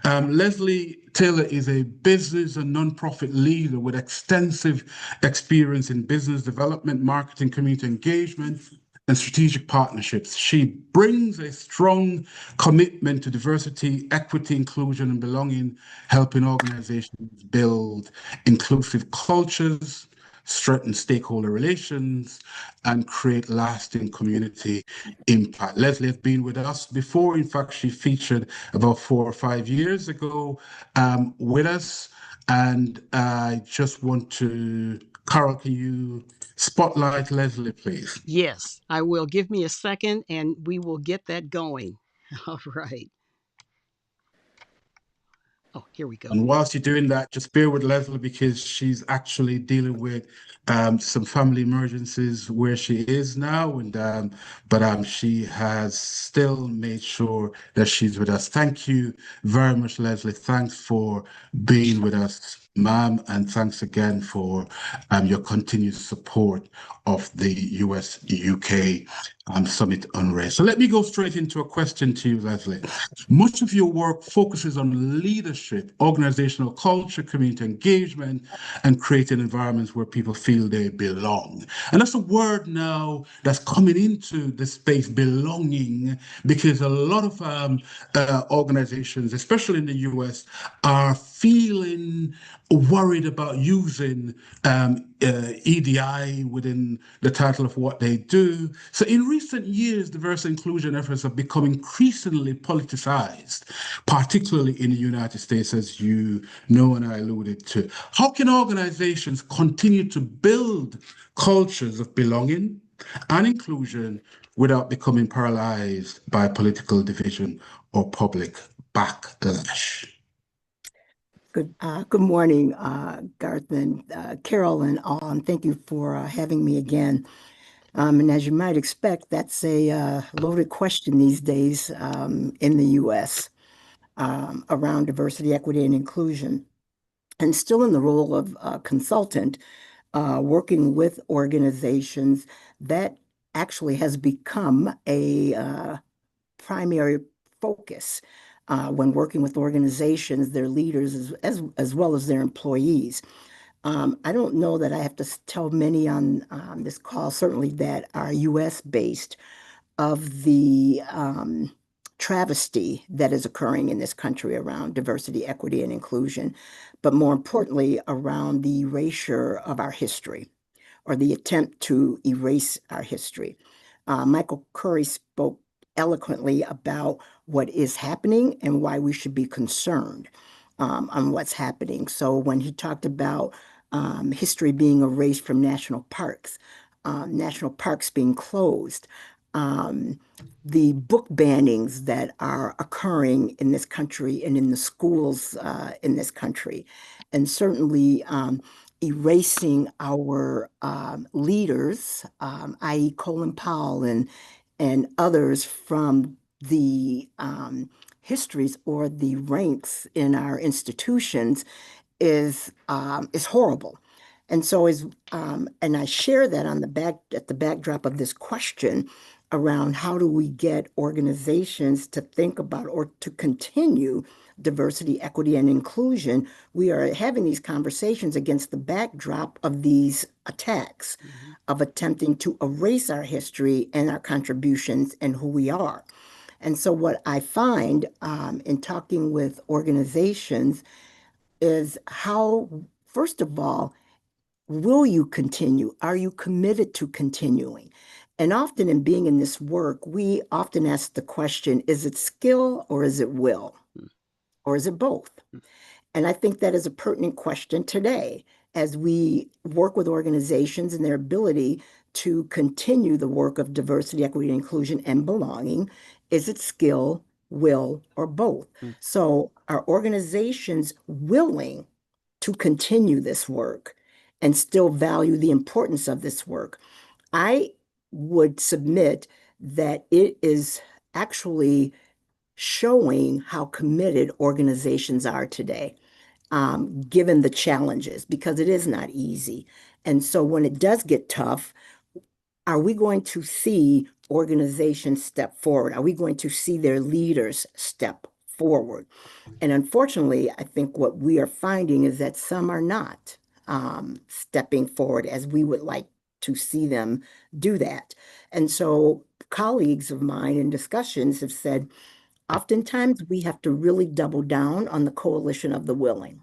Lezlie Taylor is a business and nonprofit leader with extensive experience in business development, marketing, community engagement, and strategic partnerships. She brings a strong commitment to diversity, equity, inclusion, and belonging, helping organizations build inclusive cultures, strengthen stakeholder relations, and create lasting community impact. Lezlie has been with us before. In fact, she featured about 4 or 5 years ago with us. And I just want to, Carole, can you spotlight Lezlie, please? Yes, I will. Give me a second and we will get that going. All right. Oh, here we go. And whilst you're doing that, just bear with Lezlie because she's actually dealing with some family emergencies where she is now, and but she has still made sure that she's with us. Thank you very much, Lezlie. Thanks for being with us, ma'am, and thanks again for your continued support of the US-UK Summit on Race. So let me go straight into a question to you, Lezlie. Much of your work focuses on leadership, organizational culture, community engagement, and creating environments where people feel they belong. And that's a word now that's coming into the space, belonging, because a lot of organizations, especially in the US, are feeling worried about using EDI within the title of what they do. So in recent years, diversity inclusion efforts have become increasingly politicized, particularly in the United States, as you know and I alluded to. How can organizations continue to build cultures of belonging and inclusion without becoming paralyzed by political division or public backlash? Good morning, Garth and Carole and all, and thank you for having me again. And as you might expect, that's a loaded question these days in the U.S. Around diversity, equity, and inclusion. And still in the role of consultant, working with organizations, that actually has become a primary focus when working with organizations, their leaders, as well as their employees. I don't know that I have to tell many on this call, certainly that are US-based, of the travesty that is occurring in this country around diversity, equity, and inclusion, but more importantly, around the erasure of our history, or the attempt to erase our history. Michael Curry spoke eloquently about what is happening and why we should be concerned on what's happening. So when he talked about history being erased from national parks being closed, the book bannings that are occurring in this country and in the schools in this country, and certainly erasing our leaders, i.e. Colin Powell and others from the histories or the ranks in our institutions, is horrible. And so and I share that at the backdrop of this question around how do we get organizations to think about or to continue diversity, equity, and inclusion. We are having these conversations against the backdrop of these attacks, of attempting to erase our history and our contributions and who we are. And so what I find in talking with organizations is how, first of all, will you continue? Are you committed to continuing? And often in being in this work, we often ask the question, is it skill or is it will? Or is it both? And I think that is a pertinent question today as we work with organizations and their ability to continue the work of diversity, equity, inclusion, and belonging. Is it skill, will, or both? So are organizations willing to continue this work and still value the importance of this work? I would submit that it is actually showing how committed organizations are today, given the challenges, because it is not easy. And so when it does get tough, are we going to see organizations step forward? Are we going to see their leaders step forward? And unfortunately, I think what we are finding is that some are not stepping forward as we would like to see them do that. And so colleagues of mine in discussions have said, oftentimes we have to really double down on the coalition of the willing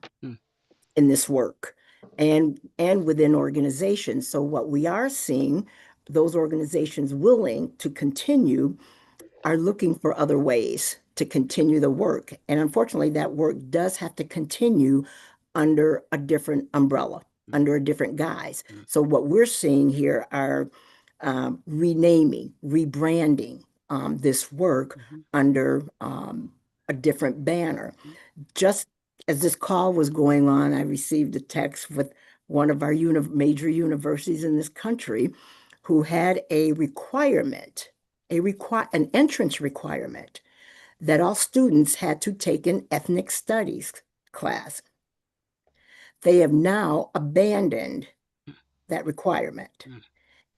in this work and within organizations. So what we are seeing, those organizations willing to continue are looking for other ways to continue the work. And unfortunately, that work does have to continue under a different umbrella, under a different guise. So what we're seeing here are renaming, rebranding this work under a different banner. Just as this call was going on, I received a text with one of our major universities in this country who had a requirement, an entrance requirement that all students had to take an ethnic studies class. They have now abandoned that requirement.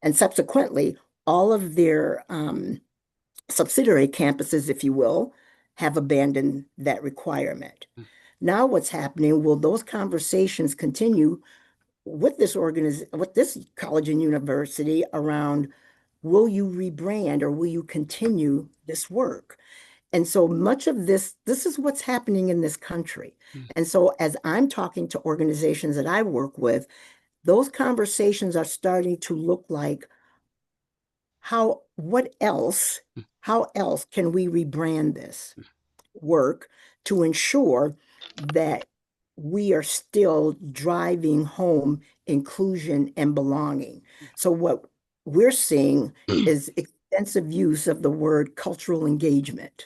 And subsequently, all of their subsidiary campuses, if you will, have abandoned that requirement. Now what's happening, will those conversations continue with this college and university around, will you rebrand or will you continue this work? And so much of this is what's happening in this country. And so as I'm talking to organizations that I work with, those conversations are starting to look like, how else can we rebrand this work to ensure that we are still driving home inclusion and belonging? So what we're seeing is extensive use of the word cultural engagement.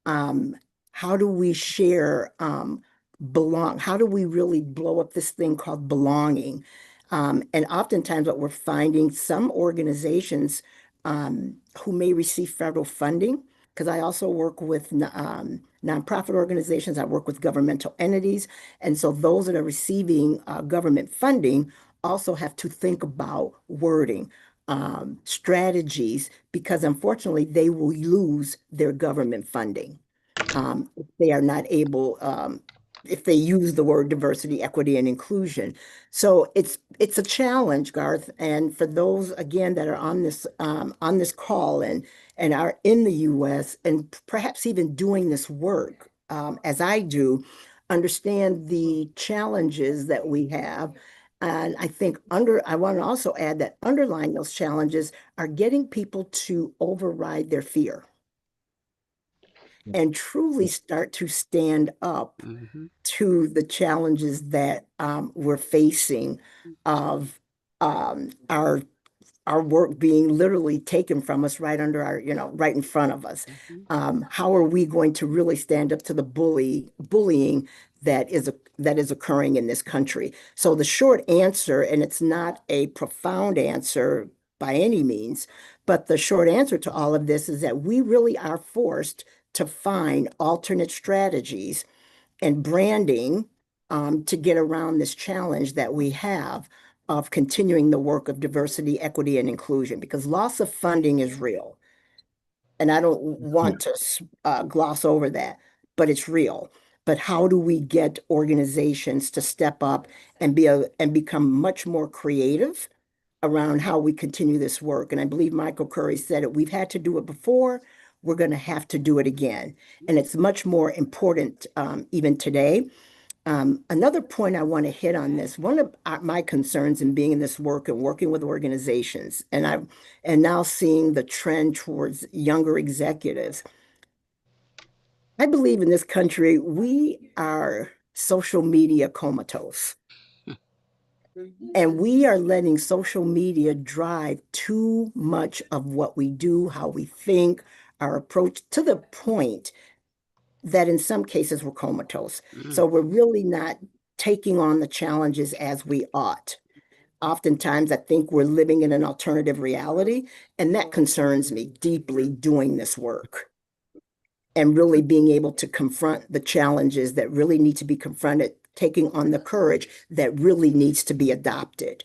How do we share how do we really blow up this thing called belonging? And oftentimes what we're finding, some organizations who may receive federal funding, because I also work with nonprofit organizations, I work with governmental entities. And so those that are receiving government funding also have to think about wording, strategies, because unfortunately they will lose their government funding if they are not able, if they use the word diversity, equity, and inclusion. So it's a challenge, Garth. And for those, again, that are on this call and are in the US and perhaps even doing this work as I do, understand the challenges that we have. And I think I want to also add that underlying those challenges are getting people to override their fear and truly start to stand up to the challenges that we're facing of our work being literally taken from us right under our, right in front of us. How are we going to really stand up to the bullying that is occurring in this country? So the short answer, and it's not a profound answer by any means, but the short answer to all of this is that we really are forced to find alternate strategies and branding to get around this challenge that we have of continuing the work of diversity, equity, and inclusion, because loss of funding is real. And I don't want to gloss over that, but it's real. But how do we get organizations to step up and become much more creative around how we continue this work? And I believe Michael Curry said it. We've had to do it before. We're going to have to do it again. And it's much more important even today. Another point I want to hit on this, one of my concerns in being in this work and working with organizations, and now seeing the trend towards younger executives, I believe in this country, we are social media comatose. And we are letting social media drive too much of what we do, how we think, our approach, to the point that in some cases we're comatose. So we're really not taking on the challenges as we ought. Oftentimes, I think we're living in an alternative reality, and that concerns me deeply doing this work and really being able to confront the challenges that really need to be confronted, taking on the courage that really needs to be adopted.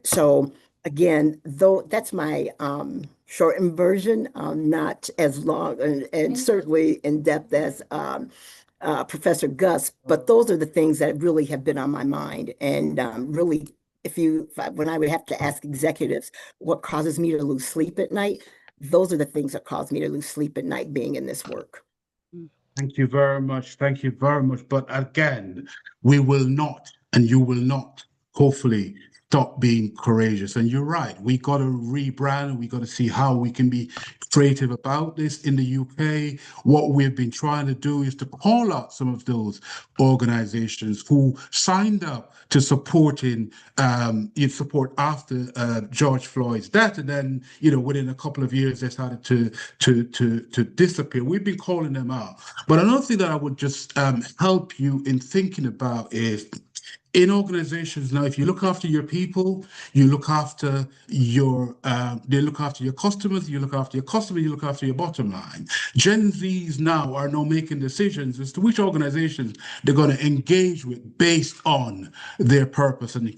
So again, though that's my shortened version, not as long and certainly in depth as Professor Gus, but those are the things that really have been on my mind. And really, when I would have to ask executives what causes me to lose sleep at night, those are the things that cause me to lose sleep at night being in this work. Thank you very much. Thank you very much. But again, we will not, and you will not, hopefully, stop being courageous. And you're right. We got to rebrand. We got to see how we can be creative about this. In the UK, what we've been trying to do is to call out some of those organizations who signed up to supporting support after George Floyd's death, and then within a couple of years they started to disappear. We've been calling them out. But another thing that I would just help you in thinking about is, in organizations now, if you look after your people, you look after they look after your customers, you look after your customer, you look after your bottom line. Gen Zs now are making decisions as to which organizations they're going to engage with based on their purpose and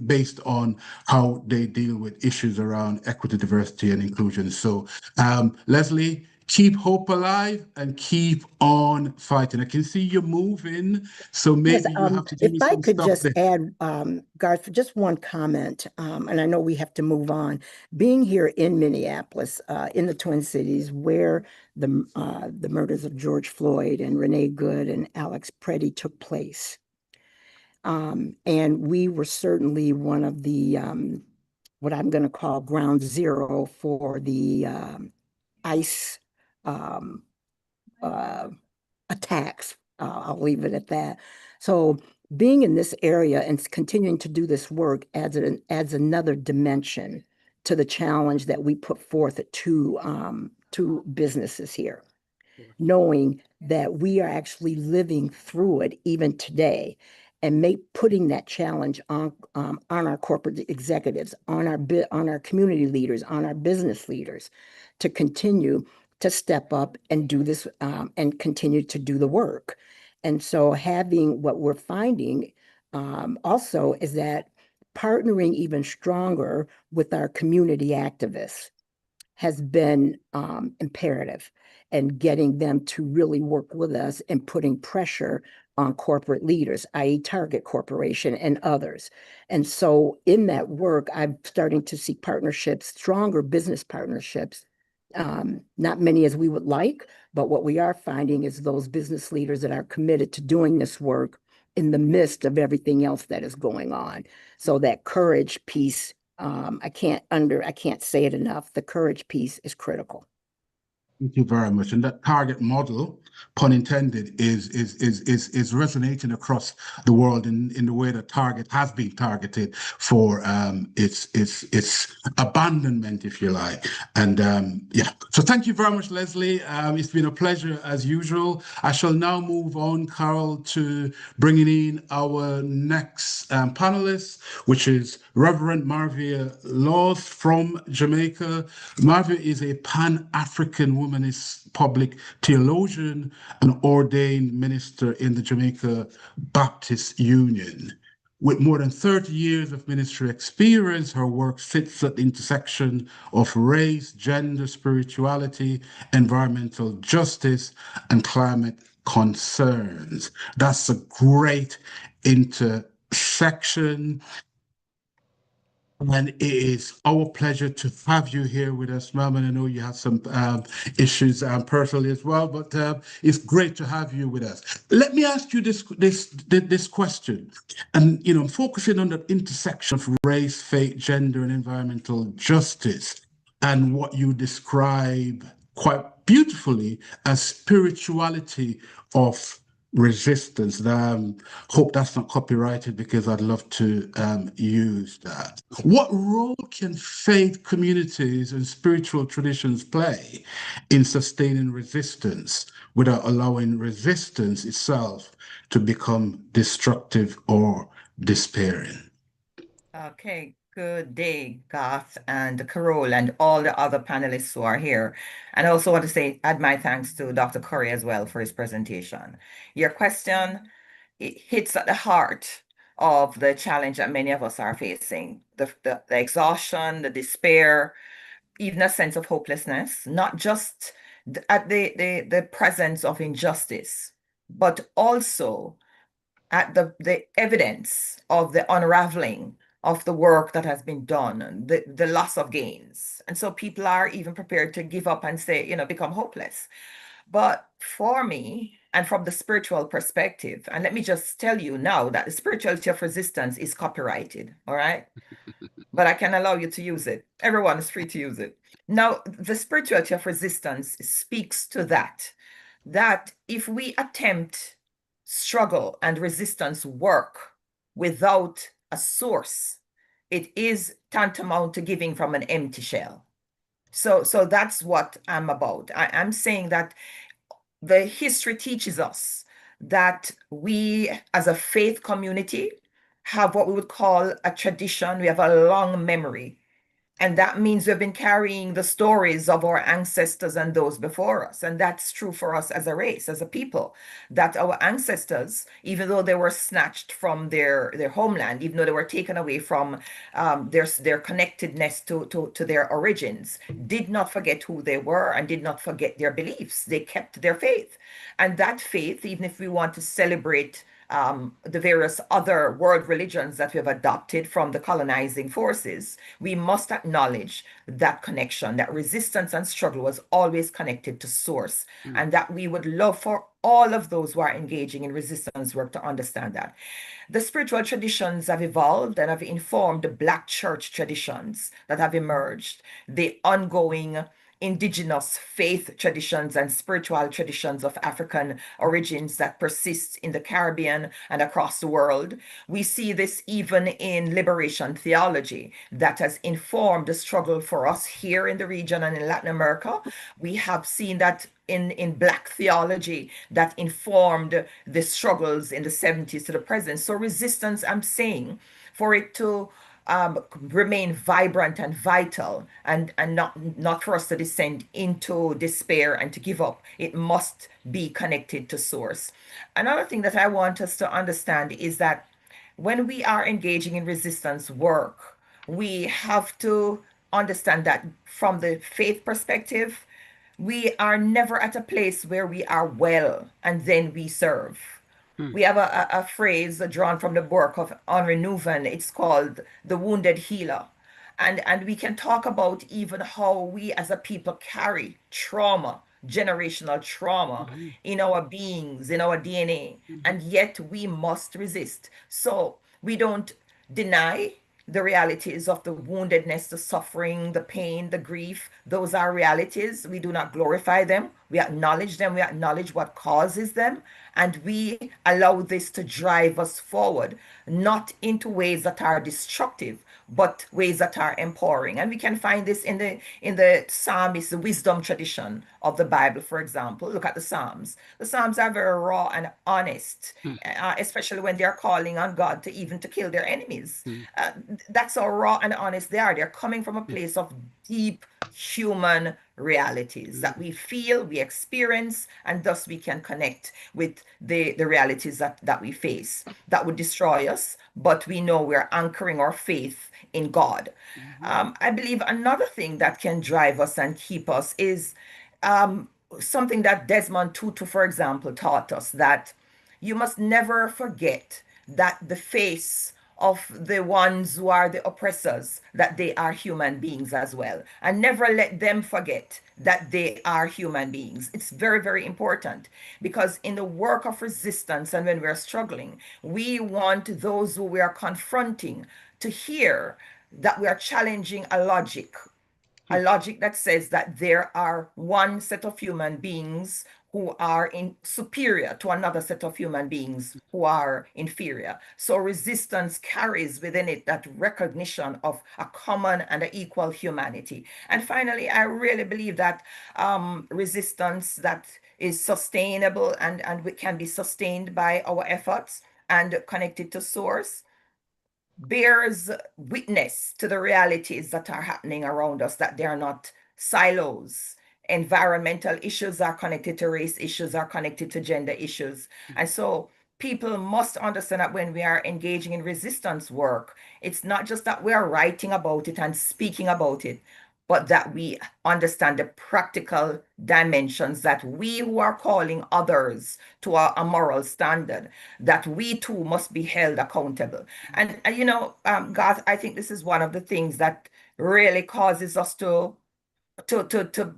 based on how they deal with issues around equity, diversity, and inclusion. So, Lezlie, keep hope alive and keep on fighting. I can see you moving, so maybe you have to give me some stuff. If I could just add, Garth, just one comment, and I know we have to move on. Being here in Minneapolis, in the Twin Cities, where the murders of George Floyd and Renee Good and Alex Preddy took place, and we were certainly one of the what I'm going to call ground zero for the ICE attacks. I'll leave it at that. So being in this area and continuing to do this work adds another dimension to the challenge that we put forth to businesses here, knowing that we are actually living through it even today, and putting that challenge on our corporate executives, on our community leaders, on our business leaders, to continue to step up and do this and continue to do the work. And so what we're finding also is that partnering even stronger with our community activists has been imperative, and getting them to really work with us and putting pressure on corporate leaders, i.e. Target Corporation and others. And so in that work, I'm starting to see partnerships, stronger business partnerships, not many as we would like, but what we are finding is those business leaders that are committed to doing this work in the midst of everything else that is going on. So that courage piece, I can't say it enough. The courage piece is critical. Thank you very much. And that target model, pun intended, is resonating across the world in the way that Target has been targeted for its abandonment, if you like. And so thank you very much, Lezlie. It's been a pleasure as usual. I shall now move on, Carole, to bringing in our next panelist, which is Reverend Marvia Laws from Jamaica. Marvia is a Pan-African womanist public theologian theologian and ordained minister in the Jamaica Baptist Union. With more than 30 years of ministry experience, her work sits at the intersection of race, gender, spirituality, environmental justice, and climate concerns. That's a great intersection. And it is our pleasure to have you here with us, ma'am. And I know you have some issues personally as well, but it's great to have you with us. Let me ask you this question, and focusing on the intersection of race, faith, gender, and environmental justice, and what you describe quite beautifully as spirituality of resistance. Hope that's not copyrighted because I'd love to use that. What role can faith communities and spiritual traditions play in sustaining resistance without allowing resistance itself to become destructive or despairing? Okay, good day, Garth and Carole and all the other panelists who are here. And I also want to add my thanks to Dr. Curry as well for his presentation. Your question, it hits at the heart of the challenge that many of us are facing. The exhaustion, the despair, even a sense of hopelessness, not just at the presence of injustice, but also at the evidence of the unraveling of the work that has been done, the loss of gains. And so people are even prepared to give up and say, become hopeless. But for me, and from the spiritual perspective, and let me just tell you now that the spirituality of resistance is copyrighted, all right? But I can allow you to use it. Everyone is free to use it. Now, the spirituality of resistance speaks to that if we attempt struggle and resistance work without a source, it is tantamount to giving from an empty shell. So that's what I'm about. I'm saying that the history teaches us that we as a faith community have what we would call a tradition. We have a long memory. And that means we've been carrying the stories of our ancestors and those before us. And that's true for us as a race, as a people, that our ancestors, even though they were snatched from their homeland, even though they were taken away from their connectedness to their origins, did not forget who they were and did not forget their beliefs. They kept their faith. And that faith, even if we want to celebrate the various other world religions that we have adopted from the colonizing forces, we must acknowledge that connection, that resistance and struggle was always connected to source, and that we would love for all of those who are engaging in resistance work to understand that. The spiritual traditions have evolved and have informed the Black church traditions that have emerged, the ongoing indigenous faith traditions and spiritual traditions of African origins that persist in the Caribbean and across the world. We see this even in liberation theology that has informed the struggle for us here in the region and in Latin America. We have seen that in Black theology that informed the struggles in the 70s to the present. So resistance, I'm saying, for it to remain vibrant and vital and not for us to descend into despair and to give up. It must be connected to source. Another thing that I want us to understand is that when we are engaging in resistance work, we have to understand that from the faith perspective, we are never at a place where we are well and then we serve. We have a phrase drawn from the work of Henri Nouwen. It's called the wounded healer. And we can talk about even how we as a people carry trauma, generational trauma in our beings, in our DNA, and yet we must resist. So we don't deny the realities of the woundedness, the suffering, the pain, the grief. Those are realities. We do not glorify them. We acknowledge them. We acknowledge what causes them. And we allow this to drive us forward, not into ways that are destructive, but ways that are empowering. And we can find this in the Psalmist, the wisdom tradition of the Bible, for example. Look at the Psalms. The Psalms are very raw and honest, especially when they're calling on God to kill their enemies. That's how raw and honest they are. They're coming from a place of deep human realities that we feel, we experience, and thus we can connect with the realities that we face that would destroy us, but we know we're anchoring our faith in God. I believe another thing that can drive us and keep us is something that Desmond Tutu, for example, taught us, that you must never forget that the face of the ones who are the oppressors, that they are human beings as well. And never let them forget that they are human beings. It's very, very important, because in the work of resistance and when we're struggling, we want those who we are confronting to hear that we are challenging a logic that says that there are one set of human beings who are superior to another set of human beings who are inferior. So resistance carries within it that recognition of a common and an equal humanity. And finally, I really believe that resistance that is sustainable and can be sustained by our efforts and connected to source bears witness to the realities that are happening around us, that they are not silos. Environmental issues are connected to race issues, are connected to gender issues. And so people must understand that when we are engaging in resistance work, it's not just that we are writing about it and speaking about it, but that we understand the practical dimensions, that we who are calling others to a moral standard, that we too must be held accountable. And Garth, I think this is one of the things that really causes us to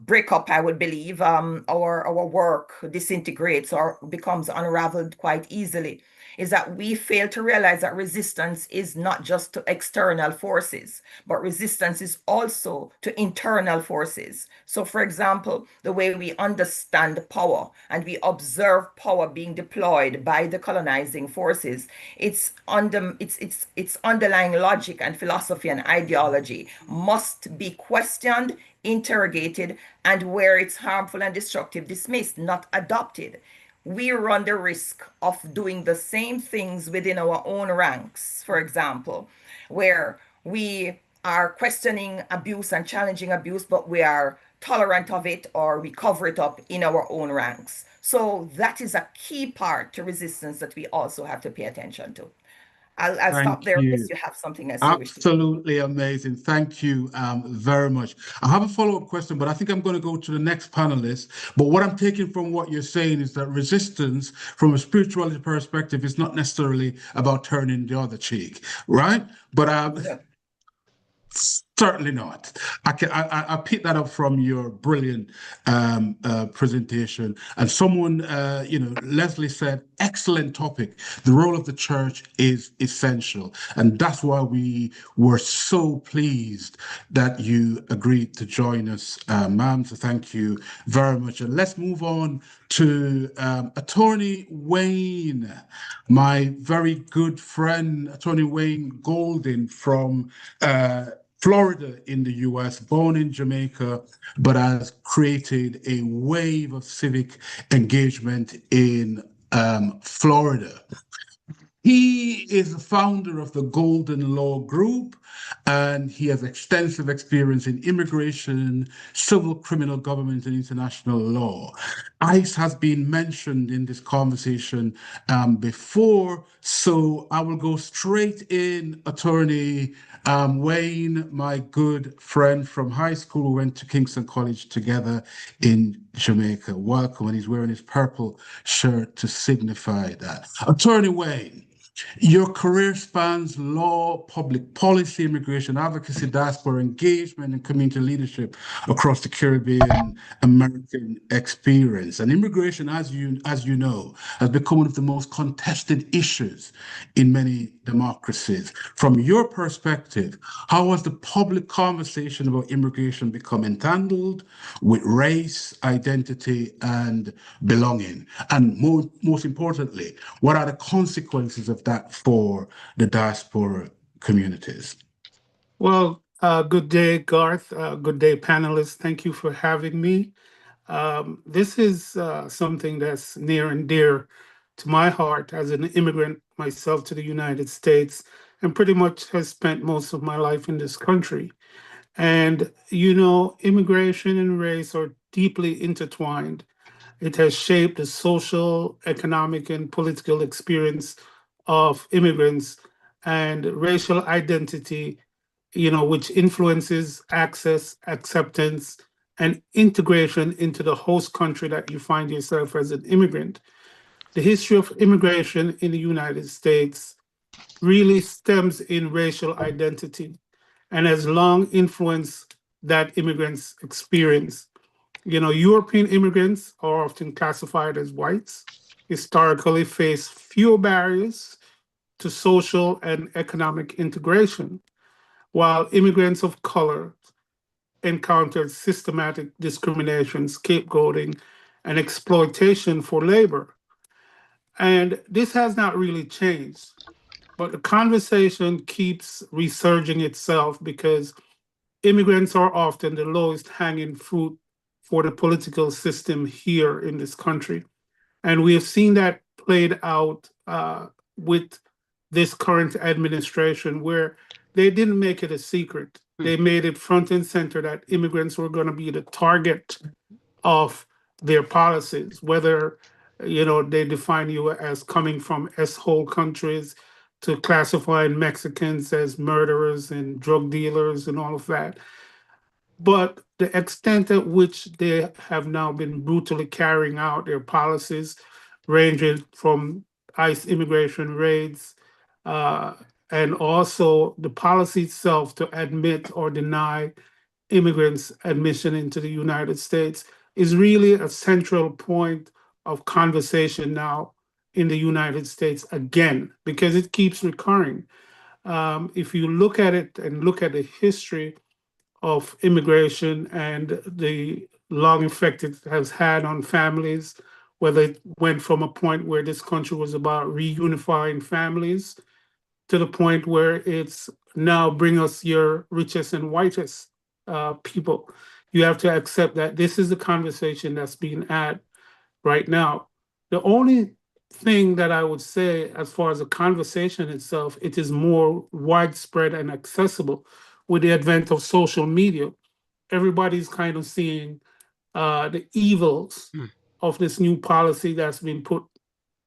break up, I would believe. Our work disintegrates or becomes unraveled quite easily, is that we fail to realize that resistance is not just to external forces, but resistance is also to internal forces. So for example, the way we understand power and we observe power being deployed by the colonizing forces, its underlying logic and philosophy and ideology must be questioned, interrogated, and where it's harmful and destructive, dismissed, not adopted. We run the risk of doing the same things within our own ranks, for example, where we are questioning abuse and challenging abuse, but we are tolerant of it, or we cover it up in our own ranks. So that is a key part to resistance that we also have to pay attention to. I'll stop there unless you have something else you wish to say. Absolutely amazing. Thank you very much. I have a follow-up question, but I think I'm going to go to the next panelist. But what I'm taking from what you're saying is that resistance from a spirituality perspective is not necessarily about turning the other cheek, right? But certainly not. I picked that up from your brilliant presentation. And someone, Lezlie said, excellent topic. The role of the church is essential. And that's why we were so pleased that you agreed to join us, ma'am. So thank you very much. And let's move on to Attorney Wayne, my very good friend, Attorney Wayne Golden from Florida in the US, born in Jamaica, but has created a wave of civic engagement in Florida. He is the founder of the Golden Law Group, and he has extensive experience in immigration, civil criminal government, and international law. ICE has been mentioned in this conversation before, so I will go straight in, Attorney Wayne, my good friend from high school. We went to Kingston College together in Jamaica. Welcome, and he's wearing his purple shirt to signify that. Attorney Wayne, your career spans law, public policy, immigration advocacy, diaspora engagement, and community leadership across the Caribbean American experience. And immigration, as you know, has become one of the most contested issues in many democracies. From your perspective, how has the public conversation about immigration become entangled with race, identity, and belonging? And most importantly, what are the consequences of that for the diaspora communities? Well, good day, Garth. Good day, panelists. Thank you for having me. This is something that's near and dear to my heart as an immigrant myself to the United States, and pretty much has spent most of my life in this country. And, you know, immigration and race are deeply intertwined. It has shaped the social, economic, and political experience of immigrants and racial identity, you know, which influences access, acceptance, and integration into the host country that you find yourself as an immigrant. The history of immigration in the United States really stems in racial identity and has long influenced that immigrants experience. You know, European immigrants are often classified as whites, historically face fewer barriers to social and economic integration, while immigrants of color encountered systematic discrimination, scapegoating, and exploitation for labor. And this has not really changed, but the conversation keeps resurging itself because immigrants are often the lowest hanging fruit for the political system here in this country. And we have seen that played out with this current administration, where they didn't make it a secret. They made it front and center that immigrants were going to be the target of their policies, whether you know they define you as coming from S-hole countries to classifying Mexicans as murderers and drug dealers and all of that. But the extent at which they have now been brutally carrying out their policies, ranging from ICE immigration raids, uh, and also the policy itself to admit or deny immigrants admission into the United States, is really a central point of conversation now in the United States again, because it keeps recurring. If you look at it and look at the history of immigration and the long effect it has had on families, whether it went from a point where this country was about reunifying families to the point where it's now bring us your richest and whitest people. You have to accept that this is the conversation that's being had right now. The only thing that I would say, as far as the conversation itself, it is more widespread and accessible with the advent of social media. Everybody's kind of seeing the evils of this new policy that's been put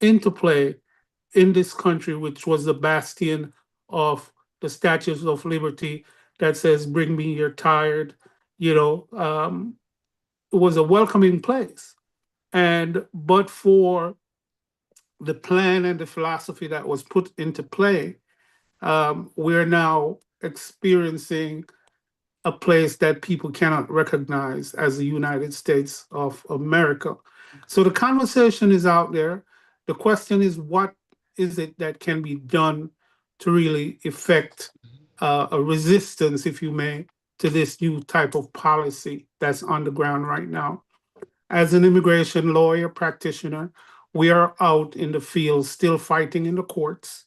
into play in this country, which was the bastion of the Statues of Liberty that says, "Bring me your tired," you know, it was a welcoming place. And but for the plan and the philosophy that was put into play, we're now experiencing a place that people cannot recognize as the United States of America. So the conversation is out there. The question is, what is it that can be done to really effect a resistance, if you may, to this new type of policy that's on the ground right now? As an immigration lawyer practitioner, we are out in the field still fighting in the courts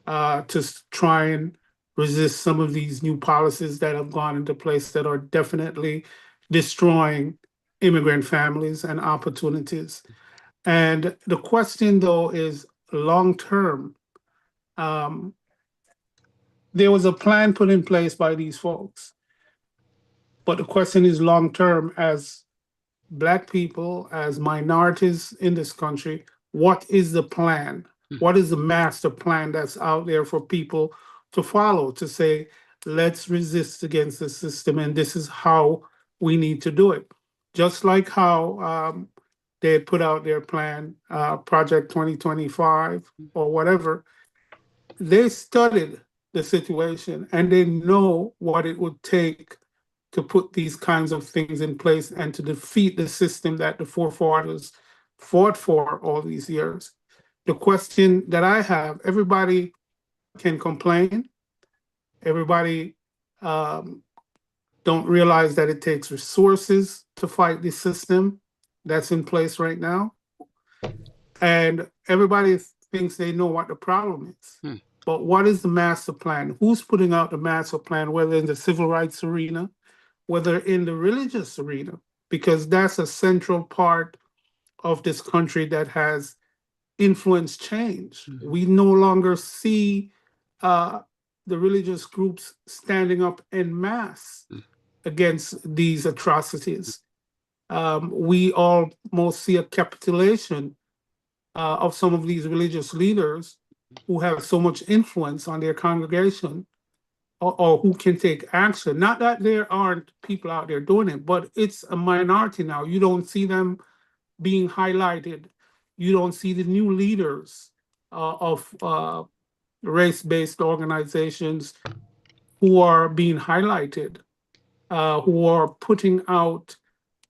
to try and resist some of these new policies that have gone into place that are definitely destroying immigrant families and opportunities. And the question, though, is long term. There was a plan put in place by these folks, but the question is long term, as Black people, as minorities in this country, what is the plan? What is the master plan that's out there for people to follow, to say, let's resist against the system, and this is how we need to do it? Just like how they had put out their plan, Project 2025 or whatever, they studied the situation and they know what it would take to put these kinds of things in place and to defeat the system that the forefathers fought for all these years. The question that I have, everybody can complain. Everybody don't realize that it takes resources to fight the system that's in place right now. And everybody thinks they know what the problem is. But what is the master plan? Who's putting out the master plan, whether in the civil rights arena, whether in the religious arena? Because that's a central part of this country that has influenced change. We no longer see the religious groups standing up en masse against these atrocities. We almost see a capitulation of some of these religious leaders who have so much influence on their congregation, or who can take action. Not that there aren't people out there doing it, but it's a minority now. You don't see them being highlighted. You don't see the new leaders of race-based organizations who are being highlighted, who are putting out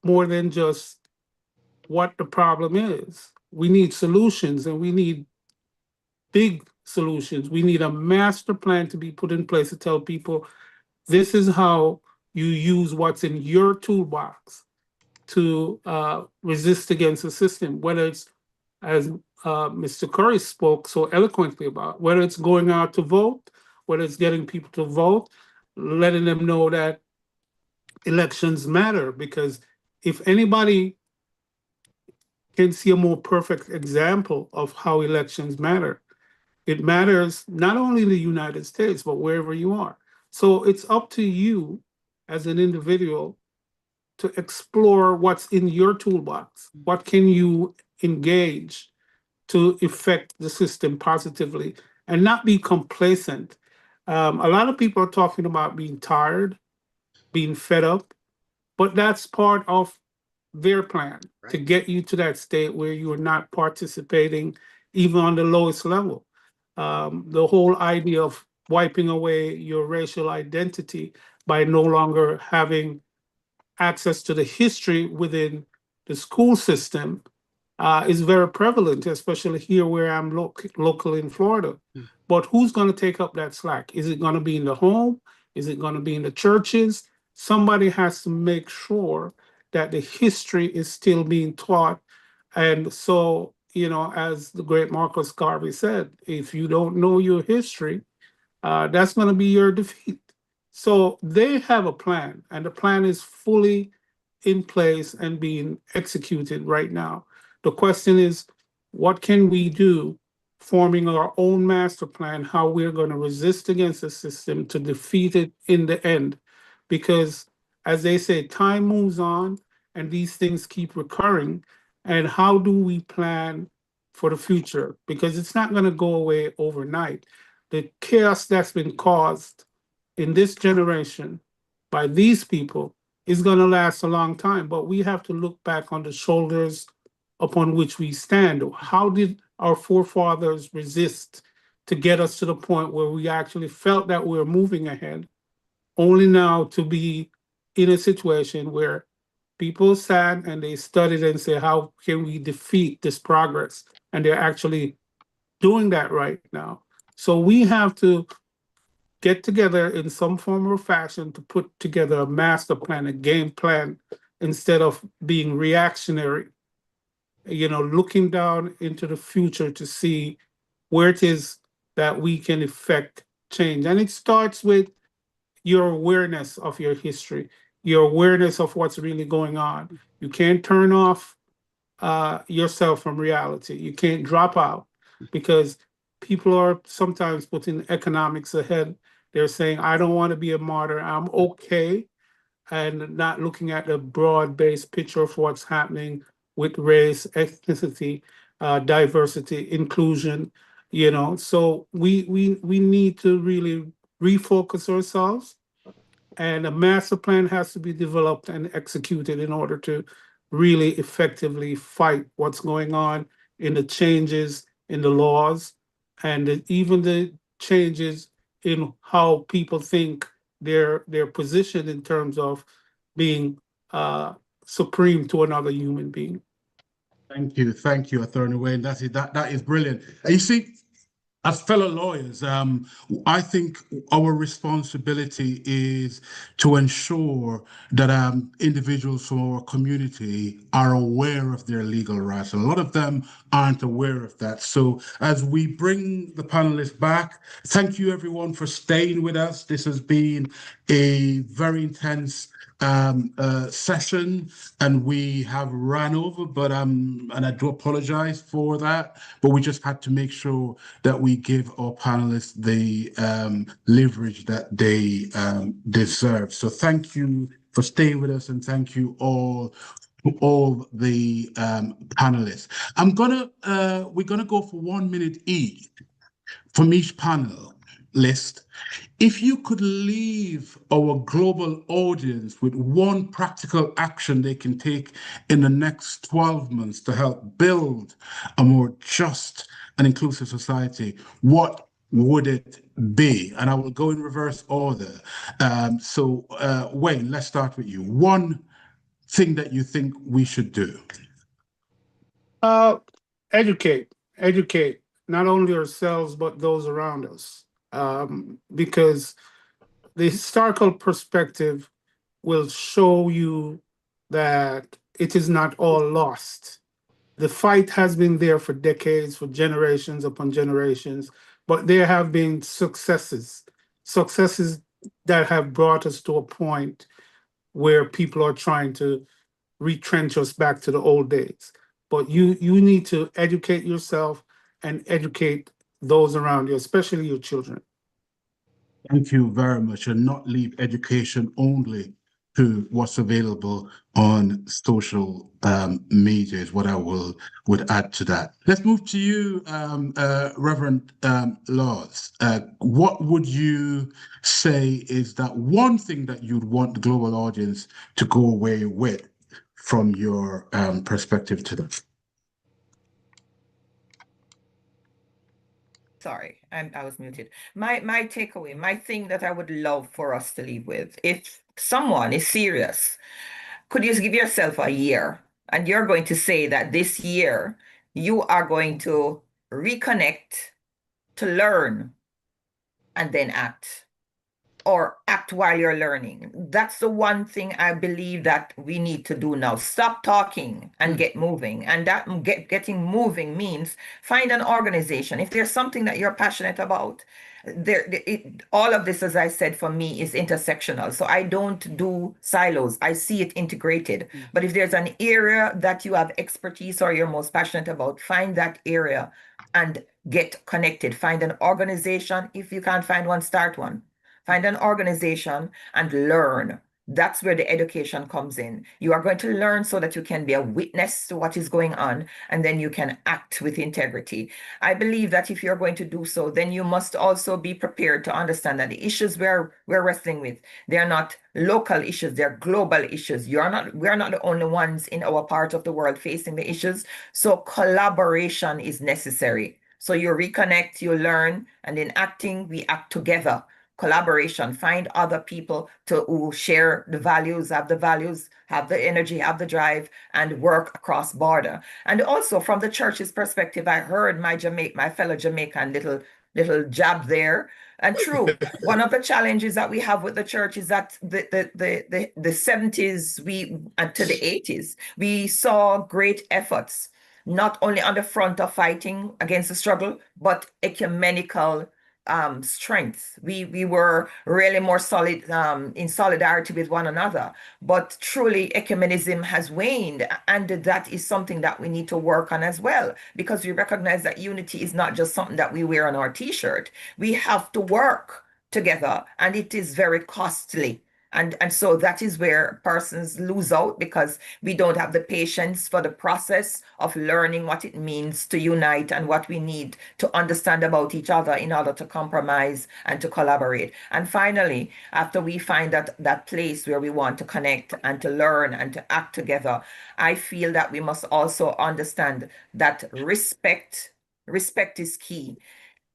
more than just what the problem is. We need solutions, and we need big solutions. We need a master plan to be put in place to tell people this is how you use what's in your toolbox to resist against the system, whether it's, as Mr. Curry spoke so eloquently about, whether it's going out to vote, whether it's getting people to vote, letting them know that elections matter, because if anybody can see a more perfect example of how elections matter, it matters not only in the United States, but wherever you are. So it's up to you as an individual to explore what's in your toolbox. What can you engage to affect the system positively and not be complacent? A lot of people are talking about being tired, being fed up, but that's part of their plan to get you to that state where you are not participating even on the lowest level. The whole idea of wiping away your racial identity by no longer having access to the history within the school system is very prevalent, especially here where I'm local in Florida. But who's going to take up that slack? Is it going to be in the home? Is it going to be in the churches? Somebody has to make sure that the history is still being taught. And so, you know, as the great Marcus Garvey said, if you don't know your history, that's going to be your defeat. So they have a plan, and the plan is fully in place and being executed right now. The question is, what can we do, forming our own master plan, how we're going to resist against the system to defeat it in the end? Because, as they say, time moves on and these things keep recurring. And how do we plan for the future? Because it's not going to go away overnight. The chaos that's been caused in this generation by these people is going to last a long time. But we have to look back on the shoulders upon which we stand. How did our forefathers resist to get us to the point where we actually felt that we were moving ahead, only now to be in a situation where people sat and they studied and said, how can we defeat this progress? And they're actually doing that right now. So we have to get together in some form or fashion to put together a master plan, a game plan, instead of being reactionary, you know, looking down into the future to see where it is that we can effect change. And it starts with your awareness of your history, your awareness of what's really going on. You can't turn off yourself from reality. You can't drop out, because people are sometimes putting economics ahead. They're saying, I don't want to be a martyr. I'm okay. And not looking at the broad-based picture of what's happening with race, ethnicity, diversity, inclusion, you know. So we need to really refocus ourselves, and a master plan has to be developed and executed in order to really effectively fight what's going on in the changes in the laws, and even the changes in how people think their position in terms of being supreme to another human being. Thank you, Attorney Wayne. That's it. That is brilliant. You see, as fellow lawyers, I think our responsibility is to ensure that individuals from our community are aware of their legal rights. A lot of them aren't aware of that. So as we bring the panelists back, thank you everyone for staying with us. This has been a very intense session, and we have ran over, but and I do apologize for that, but we just had to make sure that we give our panelists the leverage that they deserve. So thank you for staying with us, and thank you all to all the panelists. We're gonna go for 1 minute each from each panel list. If you could leave our global audience with one practical action they can take in the next 12 months to help build a more just and inclusive society, what would it be? And I will go in reverse order. Wayne, let's start with you. One thing that you think we should do. Educate not only ourselves but those around us, because the historical perspective will show you that it is not all lost. The fight has been there for decades, for generations upon generations, but there have been successes that have brought us to a point where people are trying to retrench us back to the old days. But you need to educate yourself and educate those around you, especially your children. Thank you very much, and not leave education only to what's available on social media is what I would add to that. Let's move to you, Reverend Laws. What would you say is that one thing that you'd want the global audience to go away with from your perspective to them? Sorry, I was muted. My takeaway, my thing that I would love for us to leave with, if someone is serious, could you give yourself a year, and you're going to say that this year you are going to reconnect, to learn, and then act, or act while you're learning. That's the one thing I believe that we need to do now. Stop talking and get moving. And that getting moving means find an organization. If there's something that you're passionate about, all of this, as I said, for me is intersectional. So I don't do silos. I see it integrated. But if there's an area that you have expertise or you're most passionate about, find that area and get connected. Find an organization. If you can't find one, start one. Find an organization and learn. That's where the education comes in. You are going to learn so that you can be a witness to what is going on, and then you can act with integrity. I believe that if you're going to do so, then you must also be prepared to understand that the issues we're wrestling with, they're not local issues, they're global issues. We're not the only ones in our part of the world facing the issues. So collaboration is necessary. So you reconnect, you learn, and in acting, we act together. Collaboration, find other people who share the values, have the energy, have the drive, and work across border. And also from the church's perspective, I heard my fellow Jamaican little jab there. And true, one of the challenges that we have with the church is that the 70s to the 80s, we saw great efforts, not only on the front of fighting against the struggle, but ecumenical strength. We were really more solid in solidarity with one another, but truly ecumenism has waned, and that is something that we need to work on as well, because we recognize that unity is not just something that we wear on our t-shirt. We have to work together, and it is very costly. And so that is where persons lose out, because we don't have the patience for the process of learning what it means to unite and what we need to understand about each other in order to compromise and to collaborate. And finally, after we find that place where we want to connect and to learn and to act together, I feel that we must also understand that respect is key.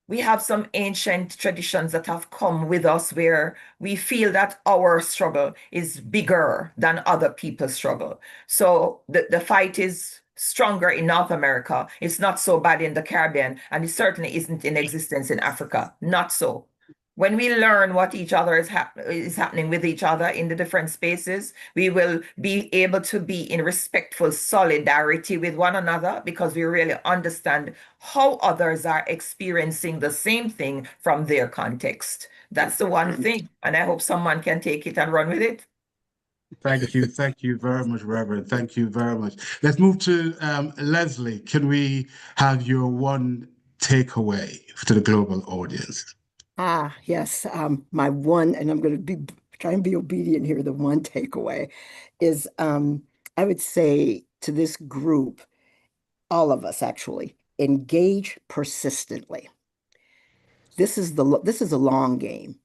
We have some ancient traditions that have come with us where we feel that our struggle is bigger than other people's struggle. So the fight is stronger in North America. It's not so bad in the Caribbean, and it certainly isn't in existence in Africa. Not so. When we learn what each other is happening with each other in the different spaces, we will be able to be in respectful solidarity with one another, because we really understand how others are experiencing the same thing from their context. That's the one thing, and I hope someone can take it and run with it. Thank you very much, Reverend. Thank you very much. Let's move to Lezlie. Can we have your one takeaway to the global audience? Yes, my one, and I'm going to be try and be obedient here. The one takeaway is I would say to this group, all of us actually, engage persistently. This is a long game.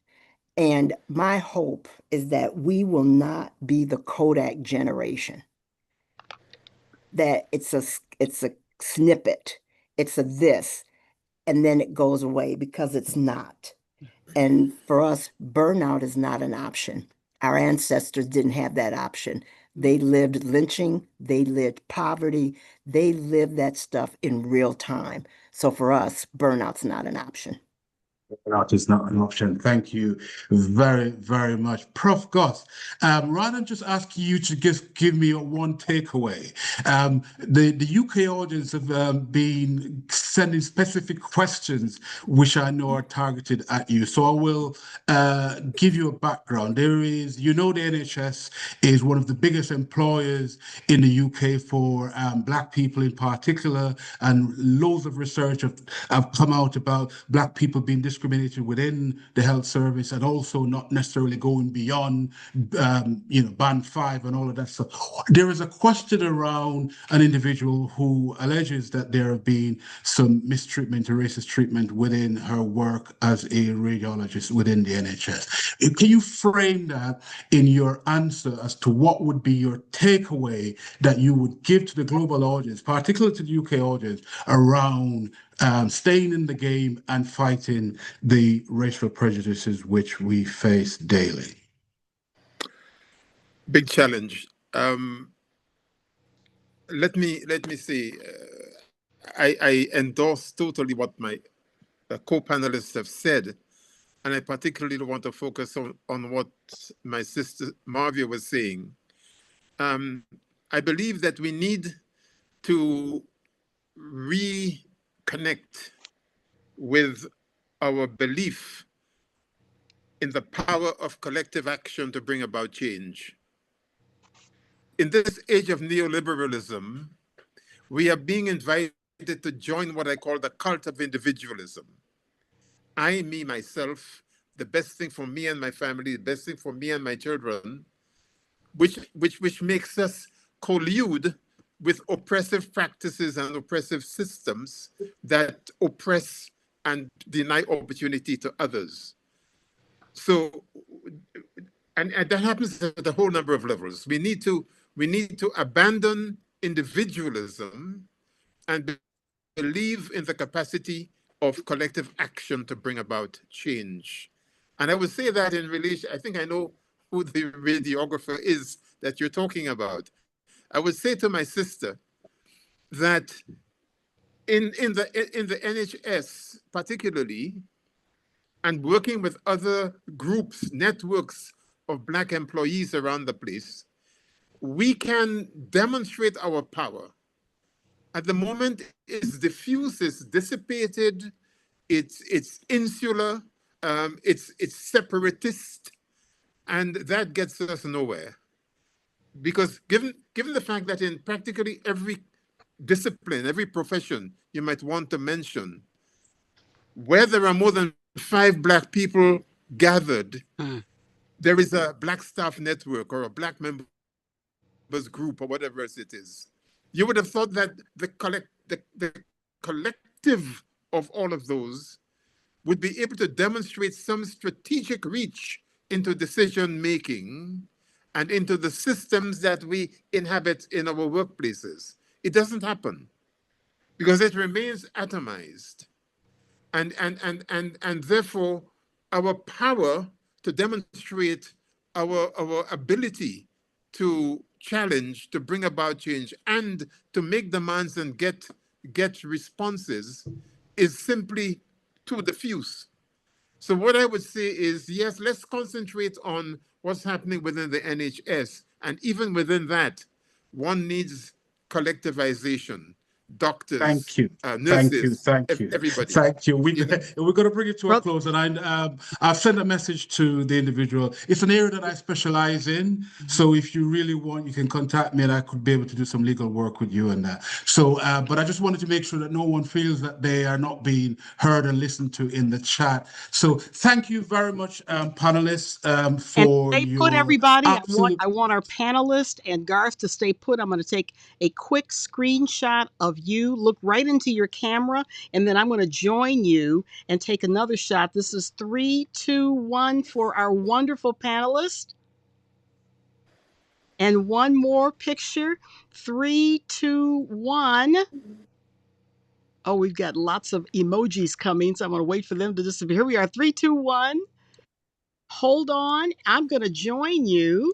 And my hope is that we will not be the Kodak generation. That it's a snippet, it's a this, and then it goes away, because it's not. And for us, burnout is not an option. Our ancestors didn't have that option. They lived lynching, they lived poverty, they lived that stuff in real time. So for us, burnout's not an option. That is not an option. Thank you very, very much. Prof. Garth, rather than just asking you to give me one takeaway, the UK audience have been sending specific questions which I know are targeted at you. So I will give you a background. The NHS is one of the biggest employers in the UK for Black people in particular, and loads of research have come out about Black people being discriminated within the health service, and also not necessarily going beyond, band 5 and all of that stuff. There is a question around an individual who alleges that there have been some mistreatment or racist treatment within her work as a radiologist within the NHS. Can you frame that in your answer as to what would be your takeaway that you would give to the global audience, particularly to the UK audience, around staying in the game and fighting the racial prejudices which we face daily? Big challenge. Let me see. I endorse totally what my co-panelists have said, and I particularly want to focus on what my sister Marvia was saying. I believe that we need to reconnect with our belief in the power of collective action to bring about change. In this age of neoliberalism, we are being invited to join what I call the cult of individualism. I, me, myself, the best thing for me and my family, the best thing for me and my children, which makes us collude with oppressive practices and oppressive systems that oppress and deny opportunity to others. So, and that happens at a whole number of levels. We need to abandon individualism and believe in the capacity of collective action to bring about change. And I would say that in relation, I think I know who the radiographer is that you're talking about. I would say to my sister that in the NHS particularly, and working with other groups, networks of Black employees around the place, we can demonstrate our power. At the moment, it's diffuse, it's dissipated, it's insular, it's separatist, and that gets us nowhere. Because given the fact that in practically every discipline, every profession you might want to mention, where there are more than 5 Black people gathered, there is a Black staff network or a Black members group or whatever else it is. You would have thought that the collective of all of those would be able to demonstrate some strategic reach into decision making and into the systems that we inhabit in our workplaces. It doesn't happen because it remains atomized. And therefore, our power to demonstrate our ability to challenge, to bring about change, and to make demands and get responses is simply too diffuse. So what I would say is, yes, let's concentrate on what's happening within the NHS. And even within that, one needs collectivization. doctors, Thank you. nurses, Thank you. everybody. Thank you. We're going to bring it to a close, and I've sent a message to the individual. It's an area that I specialize in, so if you really want, you can contact me, and I could be able to do some legal work with you and that. So, but I just wanted to make sure that no one feels that they are not being heard and listened to in the chat. So, thank you very much, panelists, for and stay your put, everybody. absolute. I want our panelists and Garth to stay put. I'm going to take a quick screenshot of you. Look right into your camera, and then I'm going to join you and take another shot. This is 3, 2, 1 for our wonderful panelists. And one more picture. 3, 2, 1. Oh, we've got lots of emojis coming, so I'm going to wait for them to disappear. Here we are. 3, 2, 1. Hold on. I'm going to join you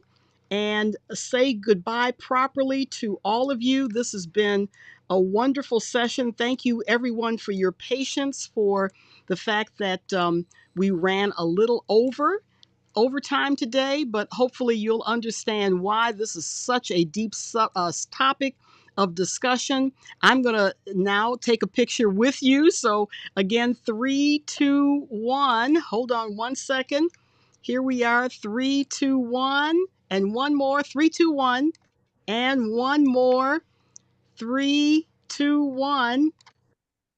and say goodbye properly to all of you. This has been a wonderful session. Thank you, everyone, for your patience, for the fact that we ran a little overtime today, but hopefully you'll understand why this is such a deep topic of discussion. I'm going to now take a picture with you. So again, 3, 2, 1. Hold on one second. Here we are, 3, 2, 1, and one more, 3, 2, 1, and one more, 3, 2, 1.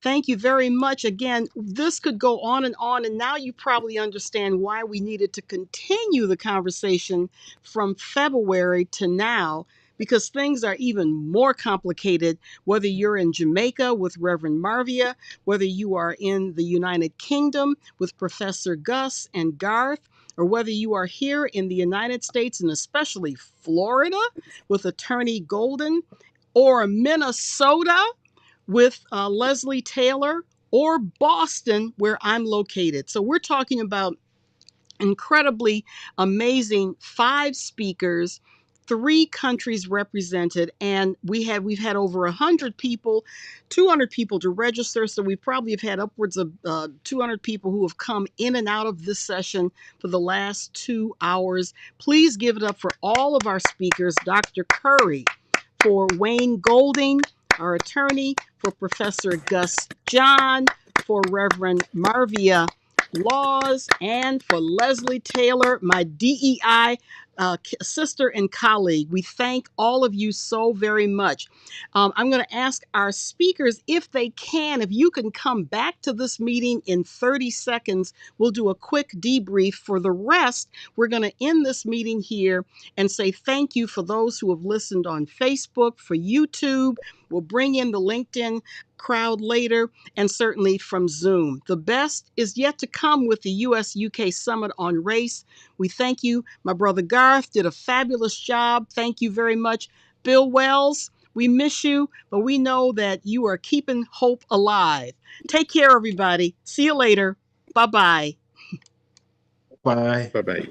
Thank you very much. Again, this could go on, and now you probably understand why we needed to continue the conversation from February to now, because things are even more complicated, whether you're in Jamaica with Reverend Marvia, whether you are in the United Kingdom with Professor Gus and Garth, or whether you are here in the United States and especially Florida with Attorney Golden, or Minnesota with Lezlie Taylor, or Boston, where I'm located. So we're talking about incredibly amazing 5 speakers, 3 countries represented, and we've had over 100 people, 200 people to register. So we probably have had upwards of 200 people who have come in and out of this session for the last 2 hours. Please give it up for all of our speakers, Dr. Curry, for Wayne Golding, our attorney, for Professor Gus John, for Reverend Marvia Laws, and for Lezlie Taylor, my DEI sister and colleague. We thank all of you so very much. I'm going to ask our speakers if they can, if you can come back to this meeting in 30 seconds, we'll do a quick debrief. For the rest, we're going to end this meeting here and say thank you for those who have listened on Facebook, for YouTube. We'll bring in the LinkedIn crowd later, and certainly from Zoom. The best is yet to come with the US-UK Summit on Race. We thank you. My brother Garth did a fabulous job. Thank you very much. Bill Wells, we miss you, but we know that you are keeping hope alive. Take care, everybody. See you later. Bye-bye. Bye. Bye-bye.